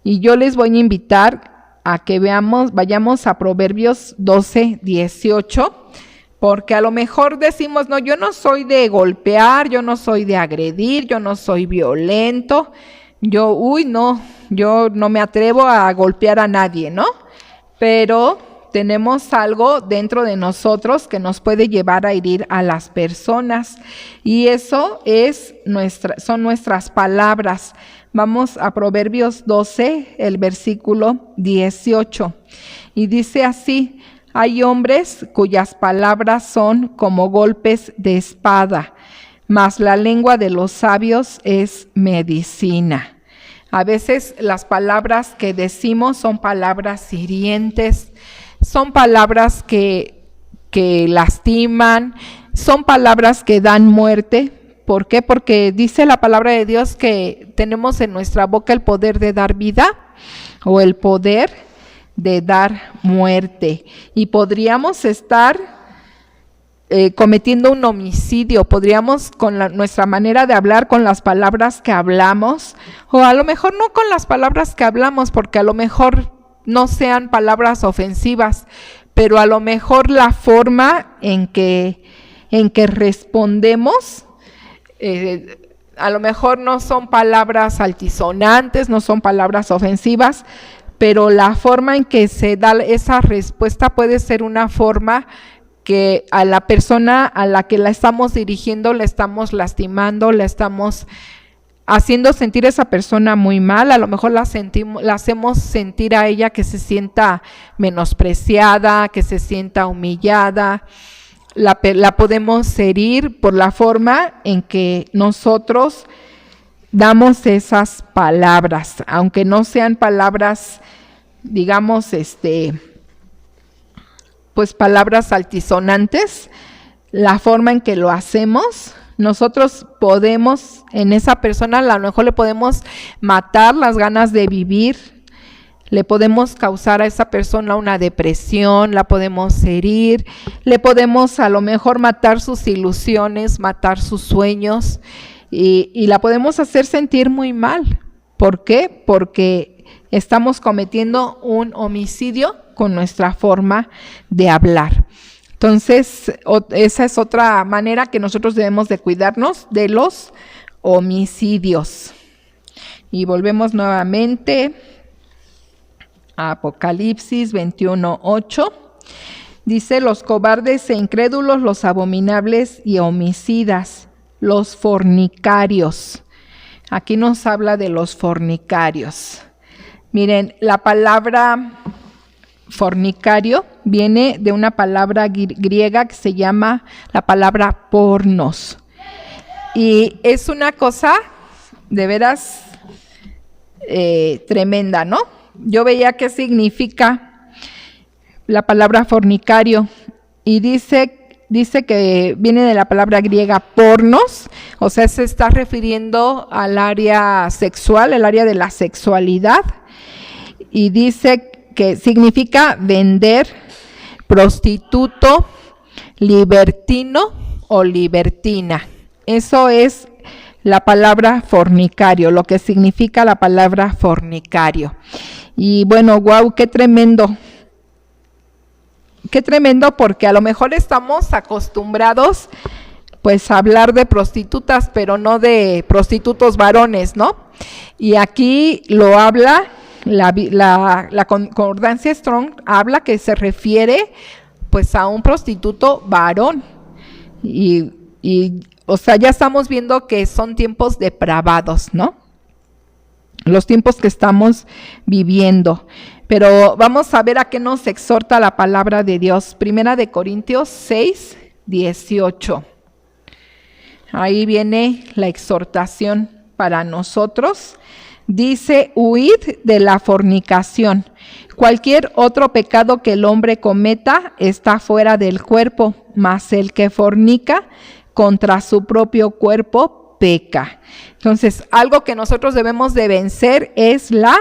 Y yo les voy a invitar a que vayamos a Proverbios 12:18, porque a lo mejor decimos, no, yo no soy de golpear, yo no soy de agredir, yo no soy violento, yo no me atrevo a golpear a nadie, ¿no? Pero tenemos algo dentro de nosotros que nos puede llevar a herir a las personas, y eso son nuestras palabras. Vamos a Proverbios 12, el versículo 18, y dice así: hay hombres cuyas palabras son como golpes de espada, mas la lengua de los sabios es medicina. A veces las palabras que decimos son palabras hirientes, son palabras que lastiman, son palabras que dan muerte. ¿Por qué? Porque dice la palabra de Dios que tenemos en nuestra boca el poder de dar vida o el poder de dar muerte. Y podríamos estar cometiendo un homicidio, podríamos con nuestra manera de hablar, con las palabras que hablamos, o a lo mejor no con las palabras que hablamos, porque a lo mejor no sean palabras ofensivas, pero a lo mejor la forma en que respondemos, a lo mejor no son palabras altisonantes, no son palabras ofensivas, pero la forma en que se da esa respuesta puede ser una forma que a la persona a la que la estamos dirigiendo le estamos lastimando, le estamos haciendo sentir a esa persona muy mal. A lo mejor la hacemos sentir a ella que se sienta menospreciada, que se sienta humillada. La podemos herir por la forma en que nosotros damos esas palabras, aunque no sean palabras, digamos, pues palabras altisonantes. La forma en que lo hacemos, nosotros podemos, en esa persona a lo mejor le podemos matar las ganas de vivir, le podemos causar a esa persona una depresión, la podemos herir, le podemos a lo mejor matar sus ilusiones, matar sus sueños, y la podemos hacer sentir muy mal. ¿Por qué? Porque estamos cometiendo un homicidio con nuestra forma de hablar. Entonces, esa es otra manera que nosotros debemos de cuidarnos de los homicidios. Y volvemos nuevamente a Apocalipsis 21:8. Dice: los cobardes e incrédulos, los abominables y homicidas, los fornicarios. Aquí nos habla de los fornicarios. Miren, la palabra fornicario viene de una palabra griega que se llama la palabra pornos. Y es una cosa de veras tremenda, ¿no? Yo veía qué significa la palabra fornicario y dice que viene de la palabra griega pornos, o sea, se está refiriendo al área sexual, el área de la sexualidad, y dice que significa vender, prostituto, libertino o libertina. Eso es la palabra fornicario, lo que significa la palabra fornicario. Y bueno, wow, qué tremendo. Qué tremendo, porque a lo mejor estamos acostumbrados pues a hablar de prostitutas, pero no de prostitutos varones, ¿no? Y aquí lo habla, la concordancia Strong habla que se refiere pues a un prostituto varón. Y o sea, ya estamos viendo que son tiempos depravados, ¿no? Los tiempos que estamos viviendo. Pero vamos a ver a qué nos exhorta la palabra de Dios. Primera de Corintios 6:18. Ahí viene la exhortación para nosotros. Dice, huid de la fornicación. Cualquier otro pecado que el hombre cometa está fuera del cuerpo, mas el que fornica contra su propio cuerpo peca. Entonces, algo que nosotros debemos de vencer es la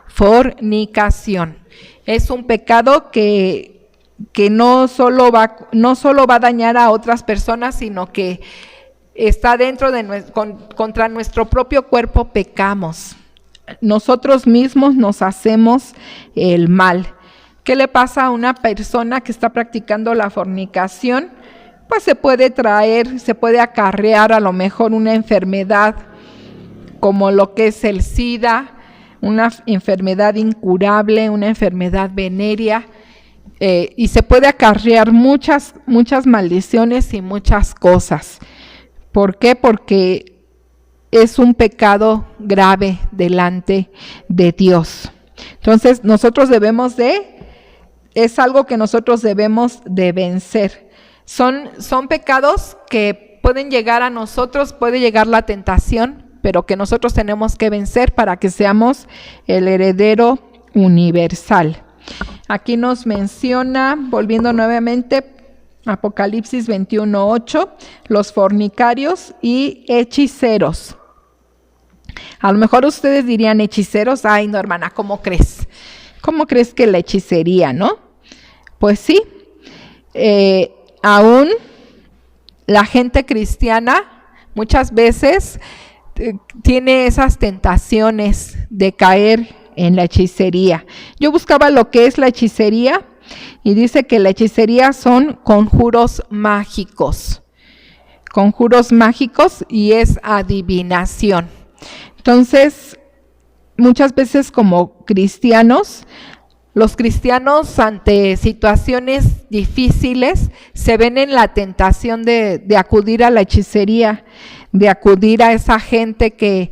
fornicación. Es un pecado que no solo va a dañar a otras personas, sino que está dentro de contra nuestro propio cuerpo pecamos. Nosotros mismos nos hacemos el mal. ¿Qué le pasa a una persona que está practicando la fornicación? Pues se puede acarrear a lo mejor una enfermedad como lo que es el SIDA, una enfermedad incurable, una enfermedad venérea, y se puede acarrear muchas maldiciones y muchas cosas. ¿Por qué? Porque es un pecado grave delante de Dios. Entonces, es algo que nosotros debemos de vencer. Son pecados que pueden llegar a nosotros, puede llegar la tentación, pero que nosotros tenemos que vencer para que seamos el heredero universal. Aquí nos menciona, volviendo nuevamente, Apocalipsis 21:8, los fornicarios y hechiceros. A lo mejor ustedes dirían hechiceros, ay no hermana, ¿cómo crees? ¿Cómo crees que la hechicería, no? Pues sí, aún la gente cristiana muchas veces tiene esas tentaciones de caer en la hechicería. Yo buscaba lo que es la hechicería y dice que la hechicería son conjuros mágicos y es adivinación. Entonces, muchas veces como cristianos, los cristianos ante situaciones difíciles se ven en la tentación de acudir a la hechicería, de acudir a esa gente que,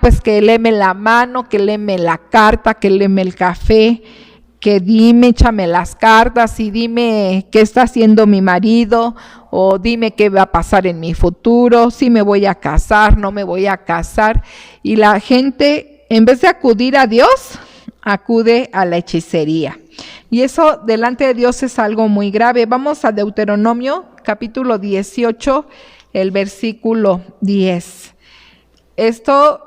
pues que léeme la mano, que léeme la carta, que léeme el café, que dime, échame las cartas y dime qué está haciendo mi marido, o dime qué va a pasar en mi futuro, si me voy a casar, no me voy a casar. Y la gente, en vez de acudir a Dios, acude a la hechicería. Y eso delante de Dios es algo muy grave. Vamos a Deuteronomio, capítulo 18, el versículo 10. Esto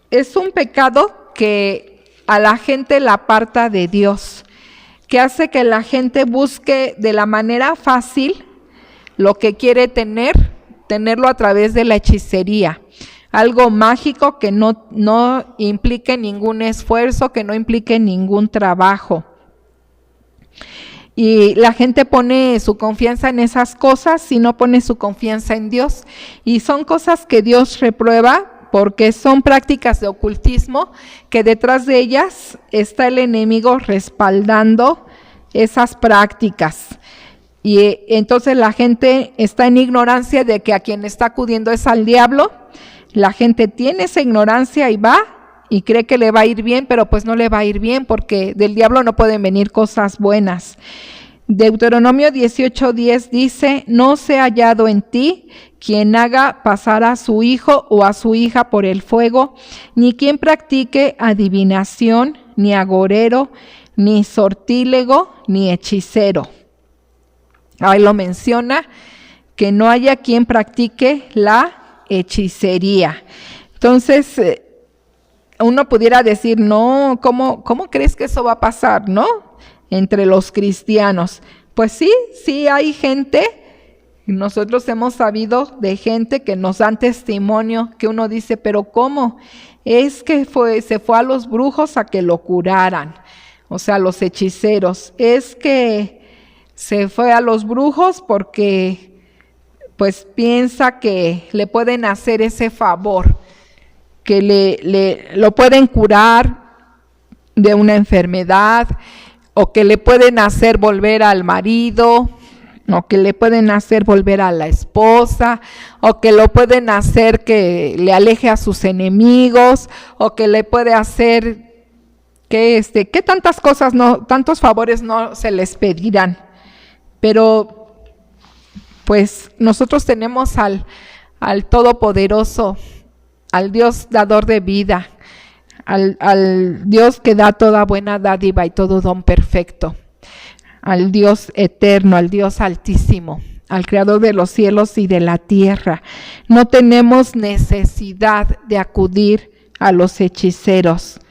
es un pecado que a la gente la aparta de Dios, que hace que la gente busque de la manera fácil lo que quiere tenerlo a través de la hechicería. Algo mágico que no implique ningún esfuerzo, que no implique ningún trabajo. Y la gente pone su confianza en esas cosas y no pone su confianza en Dios. Y son cosas que Dios reprueba porque son prácticas de ocultismo que detrás de ellas está el enemigo respaldando esas prácticas. Y entonces la gente está en ignorancia de que a quien está acudiendo es al diablo. La gente tiene esa ignorancia y va y cree que le va a ir bien, pero pues no le va a ir bien porque del diablo no pueden venir cosas buenas. Deuteronomio 18:10 dice, no sea hallado en ti quien haga pasar a su hijo o a su hija por el fuego, ni quien practique adivinación, ni agorero, ni sortílego, ni hechicero. Ahí lo menciona, que no haya quien practique la hechicería. Entonces, uno pudiera decir, no, ¿cómo crees que eso va a pasar, no? Entre los cristianos. Pues sí hay gente, nosotros hemos sabido de gente que nos dan testimonio, que uno dice, pero ¿cómo? Es que se fue a los brujos a que lo curaran, o sea, los hechiceros. Es que se fue a los brujos porque pues piensa que le pueden hacer ese favor, que lo pueden curar de una enfermedad, o que le pueden hacer volver al marido, o que le pueden hacer volver a la esposa, o que lo pueden hacer que le aleje a sus enemigos, o que le puede hacer que tantas cosas, tantos favores no se les pedirán. Pero pues nosotros tenemos al Todopoderoso, al Dios dador de vida, al Dios que da toda buena dádiva y todo don perfecto, al Dios eterno, al Dios altísimo, al creador de los cielos y de la tierra. No tenemos necesidad de acudir a los hechiceros,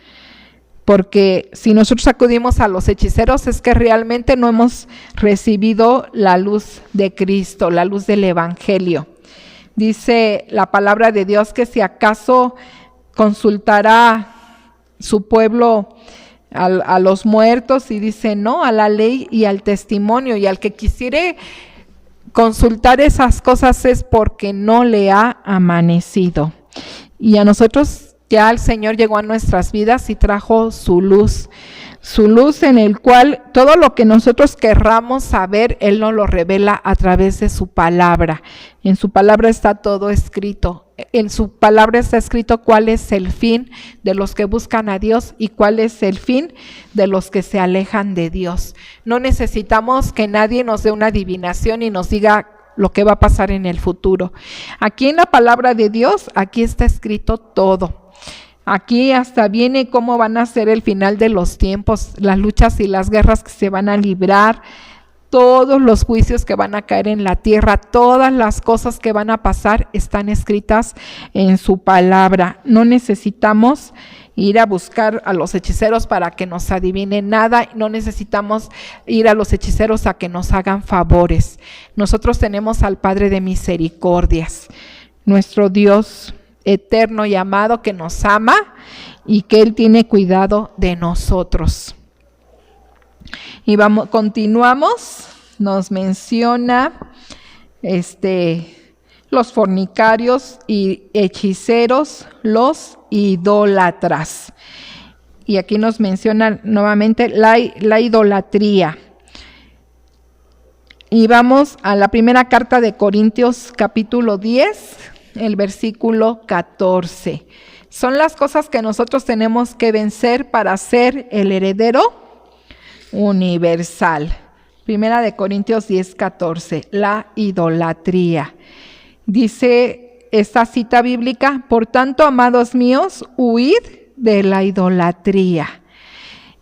porque si nosotros acudimos a los hechiceros es que realmente no hemos recibido la luz de Cristo, la luz del Evangelio. Dice la palabra de Dios que si acaso consultará su pueblo a los muertos, y dice no, a la ley y al testimonio, y al que quisiere consultar esas cosas es porque no le ha amanecido. Y a nosotros ya el Señor llegó a nuestras vidas y trajo su luz en el cual todo lo que nosotros querramos saber, Él nos lo revela a través de su palabra. En su palabra está todo escrito. En su palabra está escrito cuál es el fin de los que buscan a Dios y cuál es el fin de los que se alejan de Dios. No necesitamos que nadie nos dé una adivinación y nos diga lo que va a pasar en el futuro. Aquí en la palabra de Dios, aquí está escrito todo. Aquí hasta viene cómo van a ser el final de los tiempos, las luchas y las guerras que se van a librar, todos los juicios que van a caer en la tierra, todas las cosas que van a pasar están escritas en su palabra. No necesitamos ir a buscar a los hechiceros para que nos adivinen nada, no necesitamos ir a los hechiceros a que nos hagan favores. Nosotros tenemos al Padre de misericordias, nuestro Dios eterno y amado, que nos ama y que Él tiene cuidado de nosotros. Y continuamos, nos menciona los fornicarios y hechiceros, los idólatras. Y aquí nos menciona nuevamente la idolatría. Y vamos a la primera carta de Corintios, capítulo 10, el versículo 14. Son las cosas que nosotros tenemos que vencer para ser el heredero universal. Primera de Corintios 10, 14, la idolatría. Dice esta cita bíblica: por tanto, amados míos, huid de la idolatría.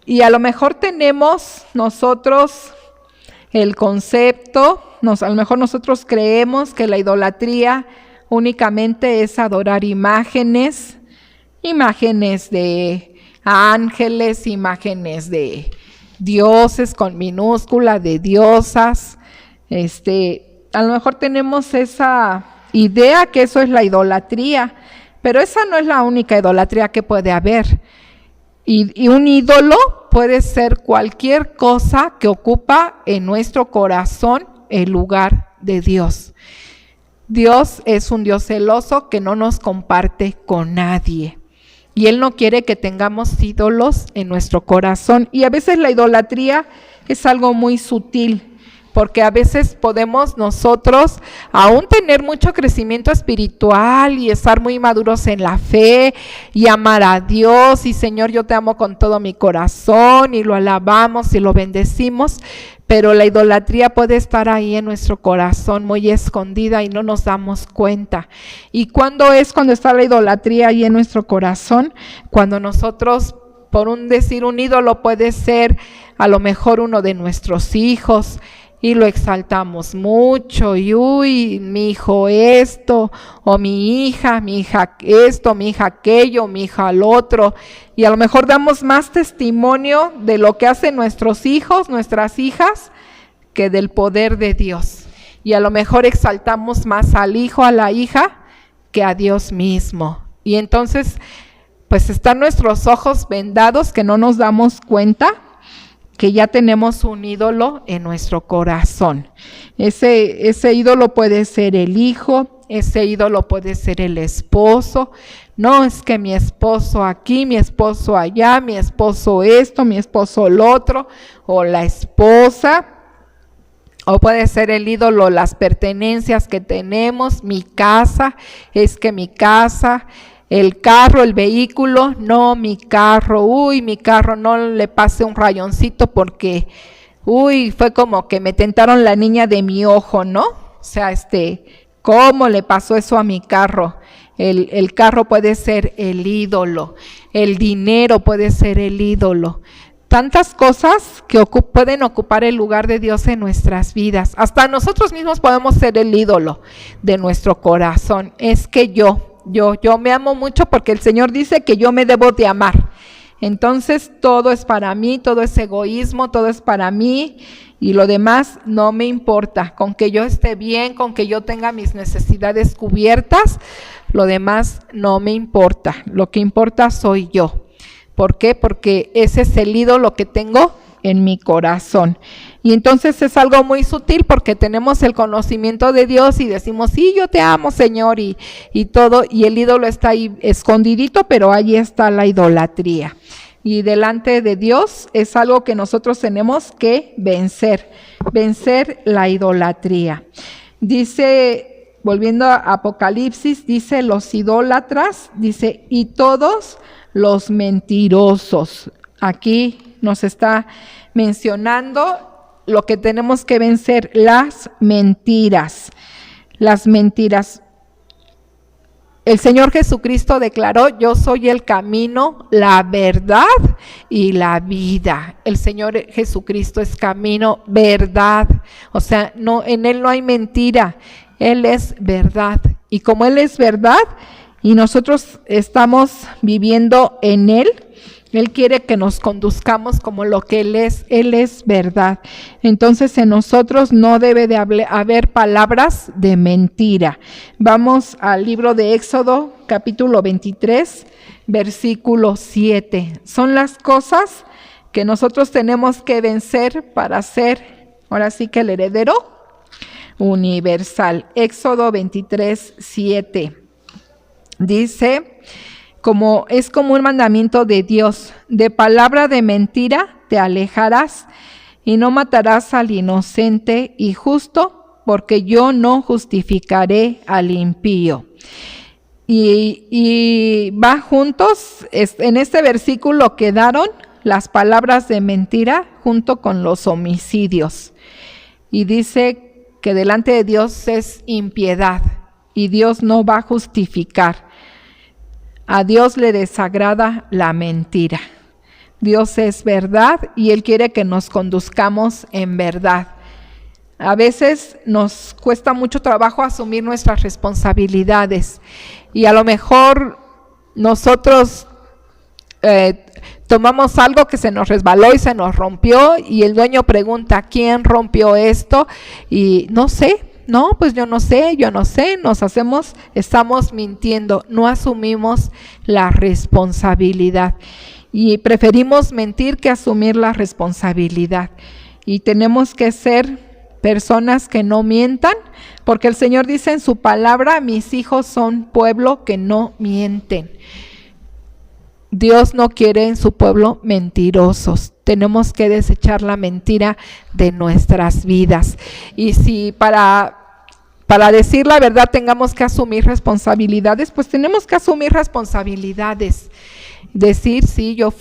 Y a lo mejor tenemos nosotros el concepto, a lo mejor nosotros creemos que la idolatría únicamente es adorar imágenes de ángeles, imágenes de dioses con minúscula, de diosas. A lo mejor tenemos esa idea que eso es la idolatría, pero esa no es la única idolatría que puede haber. Y un ídolo puede ser cualquier cosa que ocupa en nuestro corazón el lugar de Dios. Dios es un Dios celoso que no nos comparte con nadie. Y Él no quiere que tengamos ídolos en nuestro corazón. Y a veces la idolatría es algo muy sutil, porque a veces podemos nosotros aún tener mucho crecimiento espiritual y estar muy maduros en la fe y amar a Dios, y Señor, yo te amo con todo mi corazón, y lo alabamos y lo bendecimos, pero la idolatría puede estar ahí en nuestro corazón muy escondida y no nos damos cuenta. ¿Y cuándo está la idolatría ahí en nuestro corazón? Cuando nosotros, por un ídolo puede ser a lo mejor uno de nuestros hijos, y lo exaltamos mucho, y uy, mi hijo esto, o mi hija esto, mi hija aquello, mi hija al otro, y a lo mejor damos más testimonio de lo que hacen nuestros hijos, nuestras hijas, que del poder de Dios. Y a lo mejor exaltamos más al hijo, a la hija, que a Dios mismo. Y entonces, pues están nuestros ojos vendados que no nos damos cuenta que ya tenemos un ídolo en nuestro corazón. Ese ídolo puede ser el hijo, ese ídolo puede ser el esposo. No, es que mi esposo aquí, mi esposo allá, mi esposo esto, mi esposo lo otro, o la esposa. O puede ser el ídolo, las pertenencias que tenemos, mi casa, es que mi casa, el carro, el vehículo, no, mi carro no le pase un rayoncito porque, fue como que me tentaron la niña de mi ojo, ¿no? O sea, ¿cómo le pasó eso a mi carro? el carro puede ser el ídolo, el dinero puede ser el ídolo. Tantas cosas que pueden ocupar el lugar de Dios en nuestras vidas. Hasta nosotros mismos podemos ser el ídolo de nuestro corazón. Es que yo me amo mucho porque el Señor dice que yo me debo de amar. Entonces todo es para mí, todo es egoísmo, todo es para mí y lo demás no me importa. Con que yo esté bien, con que yo tenga mis necesidades cubiertas, lo demás no me importa. Lo que importa soy yo. ¿Por qué? Porque ese es el ídolo que tengo en mi corazón. Y entonces es algo muy sutil porque tenemos el conocimiento de Dios y decimos, sí, yo te amo, Señor, y todo, y el ídolo está ahí escondidito, pero ahí está la idolatría. Y delante de Dios es algo que nosotros tenemos que vencer la idolatría. Dice, volviendo a Apocalipsis, dice los idólatras, dice, y todos los mentirosos. Aquí nos está mencionando lo que tenemos que vencer, las mentiras. Las mentiras. El Señor Jesucristo declaró, yo soy el camino, la verdad y la vida. El Señor Jesucristo es camino, verdad. O sea, no, en Él no hay mentira. Él es verdad. Y como Él es verdad, y nosotros estamos viviendo en Él, Él quiere que nos conduzcamos como lo que Él es verdad. Entonces en nosotros no debe de haber palabras de mentira. Vamos al libro de Éxodo, capítulo 23, versículo 7. Son las cosas que nosotros tenemos que vencer para ser, ahora sí que el heredero universal. Éxodo 23, 7. Dice, es como un mandamiento de Dios, de palabra de mentira te alejarás y no matarás al inocente y justo, porque yo no justificaré al impío. Y va juntos, en este versículo quedaron las palabras de mentira junto con los homicidios. Y dice que delante de Dios es impiedad y Dios no va a justificar. A Dios le desagrada la mentira. Dios es verdad y Él quiere que nos conduzcamos en verdad. A veces nos cuesta mucho trabajo asumir nuestras responsabilidades y a lo mejor nosotros tomamos algo que se nos resbaló y se nos rompió y el dueño pregunta, ¿quién rompió esto? Y no sé. No, pues yo no sé, estamos mintiendo, no asumimos la responsabilidad y preferimos mentir que asumir la responsabilidad. Y tenemos que ser personas que no mientan, porque el Señor dice en su palabra, mis hijos son pueblo que no mienten. Dios no quiere en su pueblo mentirosos. Tenemos que desechar la mentira de nuestras vidas. Y si para decir la verdad tengamos que asumir responsabilidades, pues tenemos que asumir responsabilidades. Decir, sí, yo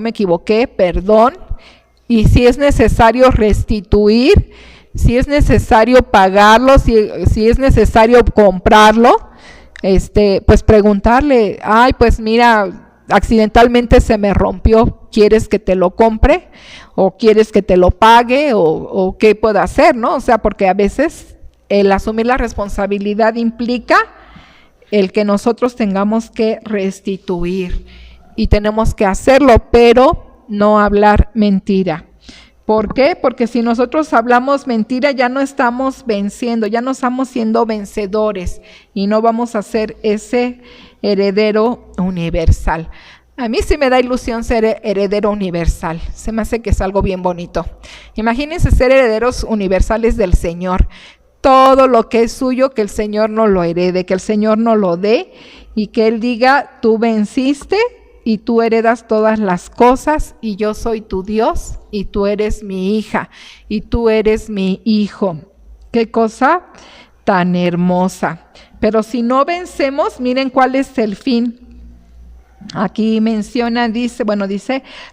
me equivoqué, perdón. Y si es necesario restituir, si es necesario pagarlo, si es necesario comprarlo, pues preguntarle, ay, pues mira, accidentalmente se me rompió, ¿quieres que te lo compre? ¿O quieres que te lo pague? ¿O qué puedo hacer? ¿No? O sea, porque a veces el asumir la responsabilidad implica el que nosotros tengamos que restituir. Y tenemos que hacerlo, pero no hablar mentira. ¿Por qué? Porque si nosotros hablamos mentira ya no estamos venciendo, ya no estamos siendo vencedores y no vamos a ser ese heredero universal. A mí sí me da ilusión ser heredero universal, se me hace que es algo bien bonito. Imagínense ser herederos universales del Señor, todo lo que es suyo que el Señor no lo herede, que el Señor no lo dé y que Él diga, tú venciste y tú heredas todas las cosas y yo soy tu Dios y tú eres mi hija y tú eres mi hijo. Qué cosa tan hermosa. Pero si no vencemos, miren cuál es el fin. Aquí menciona, dice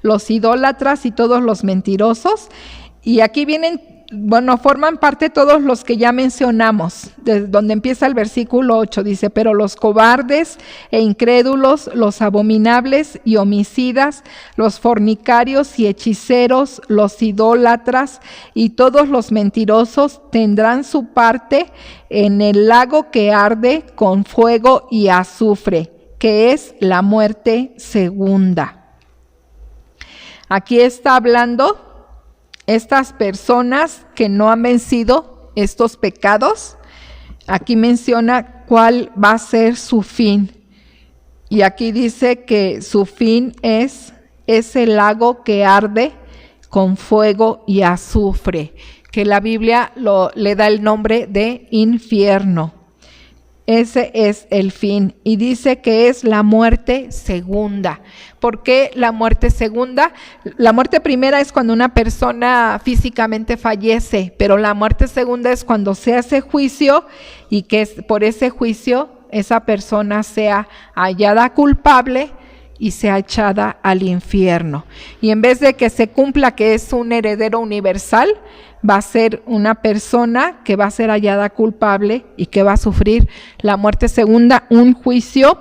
los idólatras y todos los mentirosos. Y aquí vienen bueno, forman parte todos los que ya mencionamos, desde donde empieza el versículo 8, dice, pero los cobardes e incrédulos, los abominables y homicidas, los fornicarios y hechiceros, los idólatras y todos los mentirosos tendrán su parte en el lago que arde con fuego y azufre, que es la muerte segunda. Aquí está hablando estas personas que no han vencido estos pecados. Aquí menciona cuál va a ser su fin. Y aquí dice que su fin es ese lago que arde con fuego y azufre, que la Biblia le da el nombre de infierno. Ese es el fin, y dice que es la muerte segunda. ¿Por qué la muerte segunda? La muerte primera es cuando una persona físicamente fallece, pero la muerte segunda es cuando se hace juicio y que por ese juicio esa persona sea hallada culpable y sea echada al infierno. Y en vez de que se cumpla que es un heredero universal, va a ser una persona que va a ser hallada culpable y que va a sufrir la muerte segunda, un juicio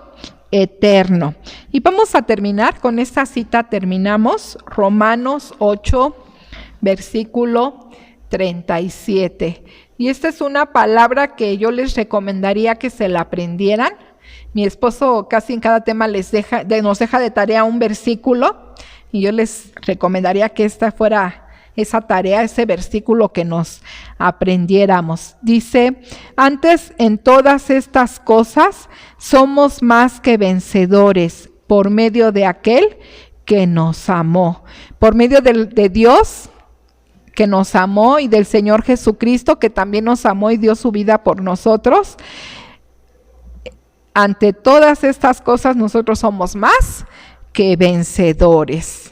eterno. Y vamos a terminar con esta cita, terminamos, Romanos 8, versículo 37. Y esta es una palabra que yo les recomendaría que se la aprendieran. Mi esposo casi en cada tema nos deja de tarea un versículo, y yo les recomendaría que esta fuera esa tarea, ese versículo que nos aprendiéramos. Dice, antes en todas estas cosas somos más que vencedores por medio de aquel que nos amó. Por medio de Dios que nos amó y del Señor Jesucristo que también nos amó y dio su vida por nosotros. Ante todas estas cosas nosotros somos más que vencedores.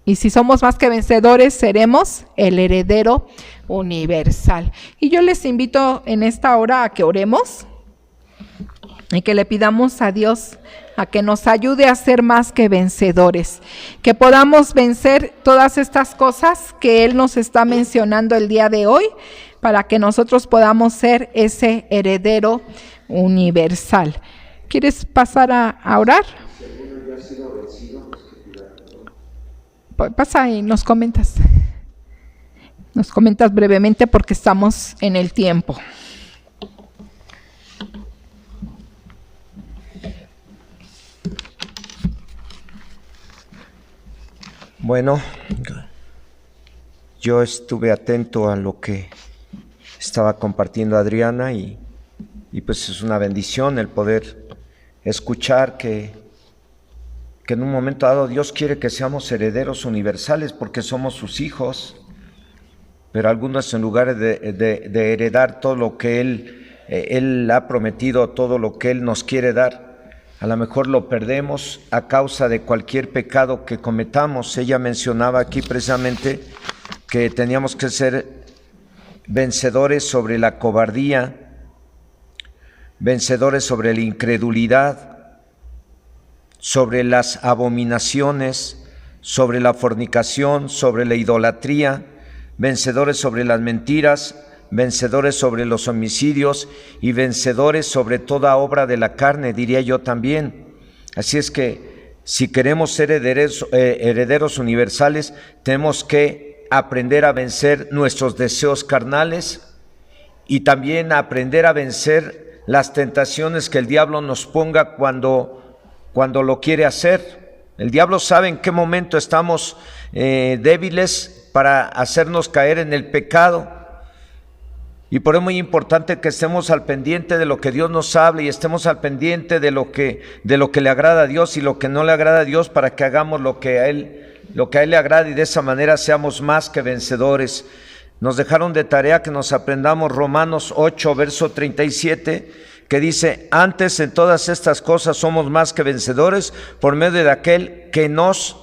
Y si somos más que vencedores, seremos el heredero universal. Y yo les invito en esta hora a que oremos y que le pidamos a Dios a que nos ayude a ser más que vencedores, que podamos vencer todas estas cosas que Él nos está mencionando el día de hoy, para que nosotros podamos ser ese heredero universal. ¿Quieres pasar a orar? Pasa y nos comentas. Nos comentas brevemente porque estamos en el tiempo. Bueno, yo estuve atento a lo que estaba compartiendo Adriana y pues es una bendición el poder escuchar que en un momento dado Dios quiere que seamos herederos universales porque somos sus hijos, pero algunos en lugar de heredar todo lo que Él ha prometido, todo lo que Él nos quiere dar, a lo mejor lo perdemos a causa de cualquier pecado que cometamos. Ella mencionaba aquí precisamente que teníamos que ser vencedores sobre la cobardía, vencedores sobre la incredulidad, sobre las abominaciones, sobre la fornicación, sobre la idolatría, vencedores sobre las mentiras, vencedores sobre los homicidios y vencedores sobre toda obra de la carne, diría yo también. Así es que si queremos ser herederos universales, tenemos que aprender a vencer nuestros deseos carnales y también aprender a vencer las tentaciones que el diablo nos ponga cuando lo quiere hacer. El diablo sabe en qué momento estamos débiles para hacernos caer en el pecado. Y por eso es muy importante que estemos al pendiente de lo que Dios nos habla y estemos al pendiente de lo que le agrada a Dios y lo que no le agrada a Dios, para que hagamos lo que a Él le agrada y de esa manera seamos más que vencedores. Nos dejaron de tarea que nos aprendamos Romanos 8, verso 37, que dice, antes en todas estas cosas somos más que vencedores por medio de aquel que nos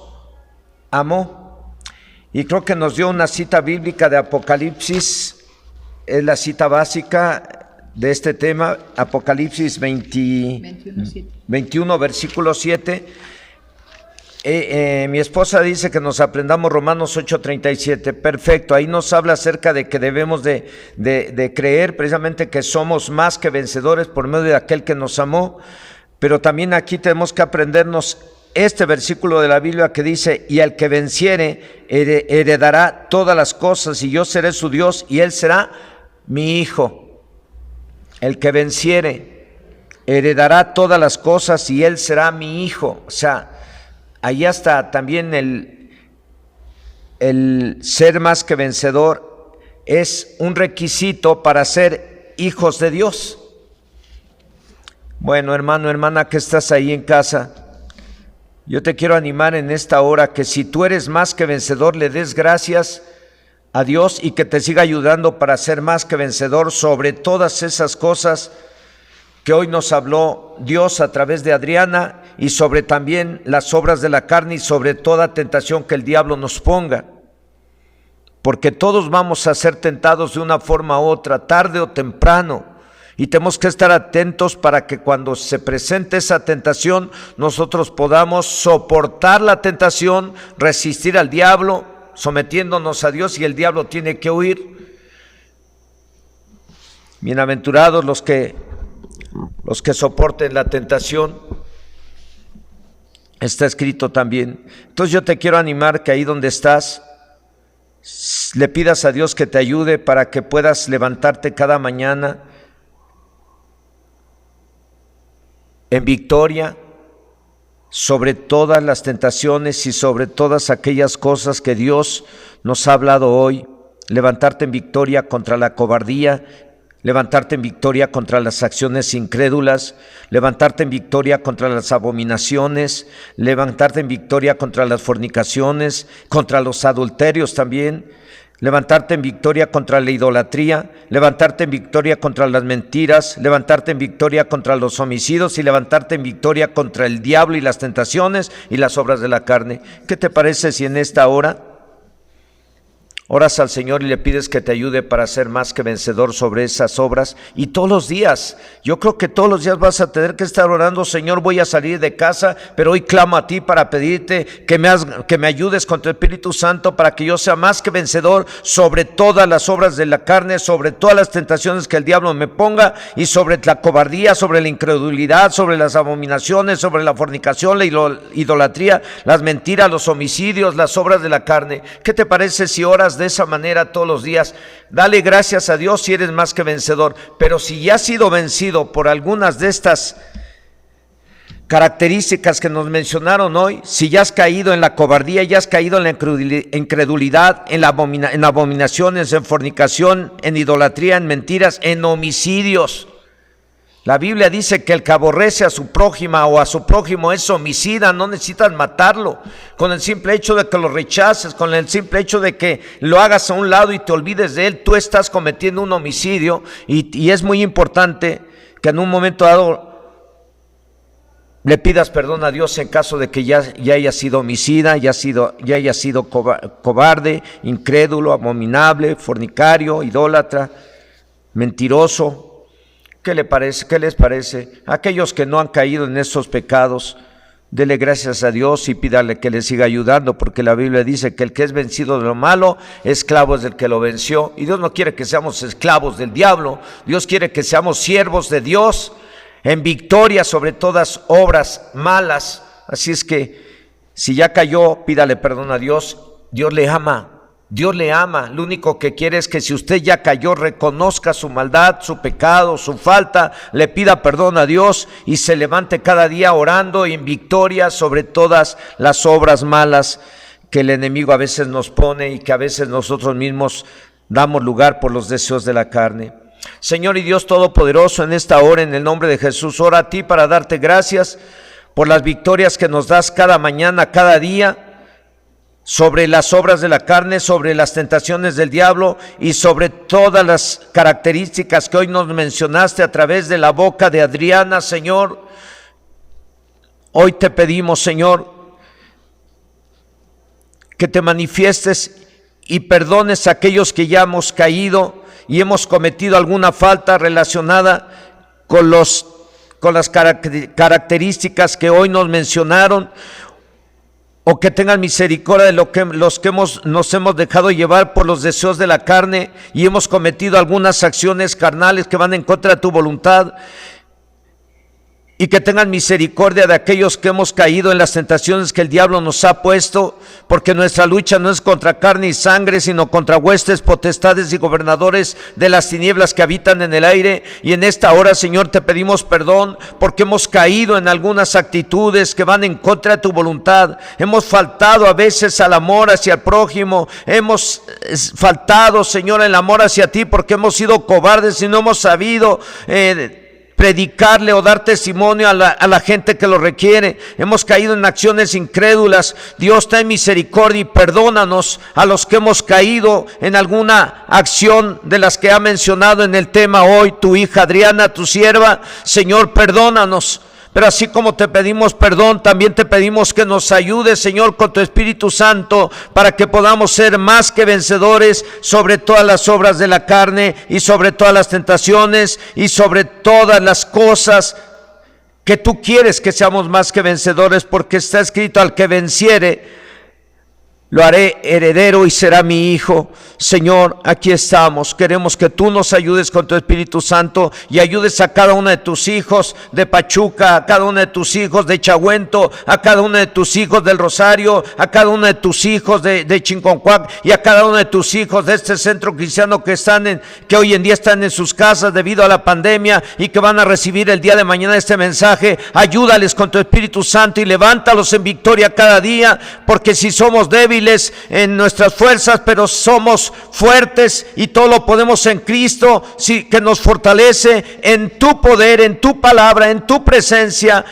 amó. Y creo que nos dio una cita bíblica de Apocalipsis, es la cita básica de este tema, Apocalipsis 21, versículo 7. Mi esposa dice que nos aprendamos Romanos 8:37. Perfecto, ahí nos habla acerca de que debemos de creer precisamente que somos más que vencedores por medio de aquel que nos amó. Pero también aquí tenemos que aprendernos este versículo de la Biblia que dice: y al que venciere heredará todas las cosas, y yo seré su Dios y él será mi hijo. El que venciere heredará todas las cosas y él será mi hijo. O sea, ahí está también el ser más que vencedor es un requisito para ser hijos de Dios. Bueno, hermano, hermana, que estás ahí en casa, yo te quiero animar en esta hora que si tú eres más que vencedor, le des gracias a Dios y que te siga ayudando para ser más que vencedor sobre todas esas cosas que hoy nos habló Dios a través de Adriana, y sobre también las obras de la carne y sobre toda tentación que el diablo nos ponga. Porque todos vamos a ser tentados de una forma u otra, tarde o temprano. Y tenemos que estar atentos para que cuando se presente esa tentación, nosotros podamos soportar la tentación, resistir al diablo, sometiéndonos a Dios, y el diablo tiene que huir. Bienaventurados los que soporten la tentación, está escrito también. Entonces yo te quiero animar que ahí donde estás, le pidas a Dios que te ayude para que puedas levantarte cada mañana en victoria sobre todas las tentaciones y sobre todas aquellas cosas que Dios nos ha hablado hoy. Levantarte en victoria contra la cobardía, levantarte en victoria contra las acciones incrédulas, levantarte en victoria contra las abominaciones, levantarte en victoria contra las fornicaciones, contra los adulterios también, levantarte en victoria contra la idolatría, levantarte en victoria contra las mentiras, levantarte en victoria contra los homicidios y levantarte en victoria contra el diablo y las tentaciones y las obras de la carne. ¿Qué te parece si en esta hora oras al Señor y le pides que te ayude para ser más que vencedor sobre esas obras? Y todos los días, yo creo que todos los días vas a tener que estar orando: Señor, voy a salir de casa, pero hoy clamo a ti para pedirte que me ayudes con tu Espíritu Santo para que yo sea más que vencedor sobre todas las obras de la carne, sobre todas las tentaciones que el diablo me ponga, y sobre la cobardía, sobre la incredulidad, sobre las abominaciones, sobre la fornicación, la idolatría, las mentiras, los homicidios, las obras de la carne. ¿Qué te parece si oras de esa manera todos los días? Dale gracias a Dios si eres más que vencedor. Pero si ya has sido vencido por algunas de estas características que nos mencionaron hoy, si ya has caído en la cobardía, ya has caído en la incredulidad, en abominaciones, en fornicación, en idolatría, en mentiras, en homicidios. La Biblia dice que el que aborrece a su prójima o a su prójimo es homicida. No necesitas matarlo. Con el simple hecho de que lo rechaces, con el simple hecho de que lo hagas a un lado y te olvides de él, tú estás cometiendo un homicidio. Y es muy importante que en un momento dado le pidas perdón a Dios en caso de que ya haya sido homicida, ya haya sido cobarde, incrédulo, abominable, fornicario, idólatra, mentiroso. ¿Qué les parece? Aquellos que no han caído en esos pecados, dele gracias a Dios y pídale que le siga ayudando, porque la Biblia dice que el que es vencido de lo malo, esclavo es del que lo venció. Y Dios no quiere que seamos esclavos del diablo. Dios quiere que seamos siervos de Dios en victoria sobre todas obras malas. Así es que si ya cayó, pídale perdón a Dios. Dios le ama. Dios le ama. Lo único que quiere es que si usted ya cayó, reconozca su maldad, su pecado, su falta, le pida perdón a Dios y se levante cada día orando y en victoria sobre todas las obras malas que el enemigo a veces nos pone y que a veces nosotros mismos damos lugar por los deseos de la carne. Señor y Dios Todopoderoso, en esta hora, en el nombre de Jesús, oro a ti para darte gracias por las victorias que nos das cada mañana, cada día, sobre las obras de la carne, sobre las tentaciones del diablo y sobre todas las características que hoy nos mencionaste a través de la boca de Adriana, Señor. Hoy te pedimos, Señor, que te manifiestes y perdones a aquellos que ya hemos caído y hemos cometido alguna falta relacionada con las características que hoy nos mencionaron, o que tengas misericordia de los que nos hemos dejado llevar por los deseos de la carne y hemos cometido algunas acciones carnales que van en contra de tu voluntad. Y que tengan misericordia de aquellos que hemos caído en las tentaciones que el diablo nos ha puesto, porque nuestra lucha no es contra carne y sangre, sino contra huestes, potestades y gobernadores de las tinieblas que habitan en el aire. Y en esta hora, Señor, te pedimos perdón porque hemos caído en algunas actitudes que van en contra de tu voluntad. Hemos faltado a veces al amor hacia el prójimo. Hemos faltado, Señor, el amor hacia ti porque hemos sido cobardes y no hemos sabido predicarle o dar testimonio a la gente que lo requiere. Hemos caído en acciones incrédulas. Dios, ten misericordia y perdónanos a los que hemos caído en alguna acción de las que ha mencionado en el tema hoy tu hija Adriana, tu sierva. Señor, perdónanos. Pero así como te pedimos perdón, también te pedimos que nos ayudes, Señor, con tu Espíritu Santo, para que podamos ser más que vencedores sobre todas las obras de la carne y sobre todas las tentaciones y sobre todas las cosas que tú quieres que seamos más que vencedores, porque está escrito: al que venciere, lo haré heredero y será mi hijo. Señor, aquí estamos. Queremos que tú nos ayudes con tu Espíritu Santo y ayudes a cada uno de tus hijos de Pachuca, a cada uno de tus hijos de Chahuento, a cada uno de tus hijos del Rosario, a cada uno de tus hijos de Chinconcuac y a cada uno de tus hijos de este centro cristiano que hoy en día están en sus casas debido a la pandemia y que van a recibir el día de mañana este mensaje. Ayúdales con tu Espíritu Santo y levántalos en victoria cada día, porque si somos débiles en nuestras fuerzas, pero somos fuertes y todo lo podemos en Cristo, que nos fortalece en tu poder, en tu palabra, en tu presencia.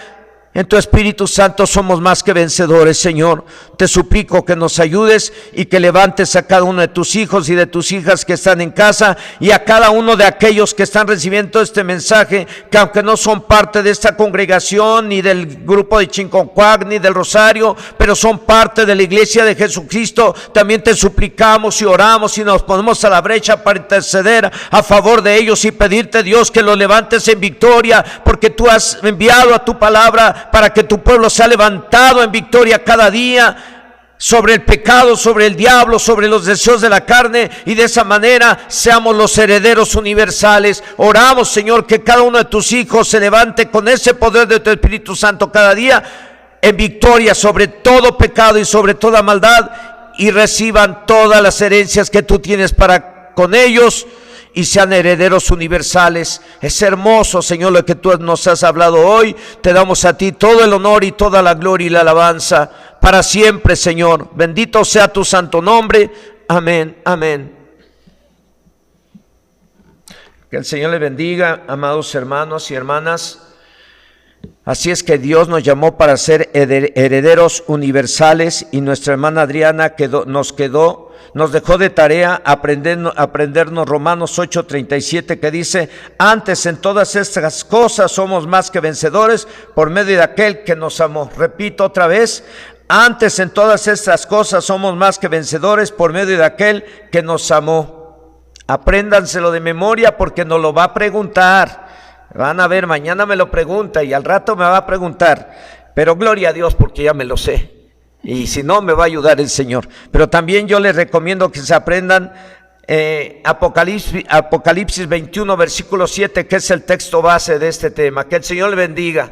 En tu Espíritu Santo somos más que vencedores, Señor. Te suplico que nos ayudes y que levantes a cada uno de tus hijos y de tus hijas que están en casa, y a cada uno de aquellos que están recibiendo este mensaje, que aunque no son parte de esta congregación, ni del grupo de Chinconcuac, ni del Rosario, pero son parte de la iglesia de Jesucristo, también te suplicamos y oramos y nos ponemos a la brecha para interceder a favor de ellos y pedirte, Dios, que los levantes en victoria, porque tú has enviado a tu palabra para que tu pueblo sea levantado en victoria cada día sobre el pecado, sobre el diablo, sobre los deseos de la carne, y de esa manera seamos los herederos universales. Oramos, Señor, que cada uno de tus hijos se levante con ese poder de tu Espíritu Santo cada día en victoria sobre todo pecado y sobre toda maldad, y reciban todas las herencias que tú tienes para con ellos y sean herederos universales. Es hermoso, Señor, lo que tú nos has hablado hoy. Te damos a ti todo el honor y toda la gloria y la alabanza para siempre, Señor. Bendito sea tu santo nombre. Amén, amén. Que el Señor le bendiga, amados hermanos y hermanas. Así es que Dios nos llamó para ser herederos universales, y nuestra hermana Adriana nos dejó de tarea aprendernos Romanos 8:37, que dice: antes en todas estas cosas somos más que vencedores por medio de aquel que nos amó. Repito otra vez: antes en todas estas cosas somos más que vencedores por medio de aquel que nos amó. Apréndanselo de memoria porque nos lo va a preguntar. Van a ver, mañana me lo pregunta y al rato me va a preguntar, pero gloria a Dios porque ya me lo sé. Y si no, me va a ayudar el Señor. Pero también yo les recomiendo que se aprendan Apocalipsis 21, versículo 7, que es el texto base de este tema. Que el Señor le bendiga.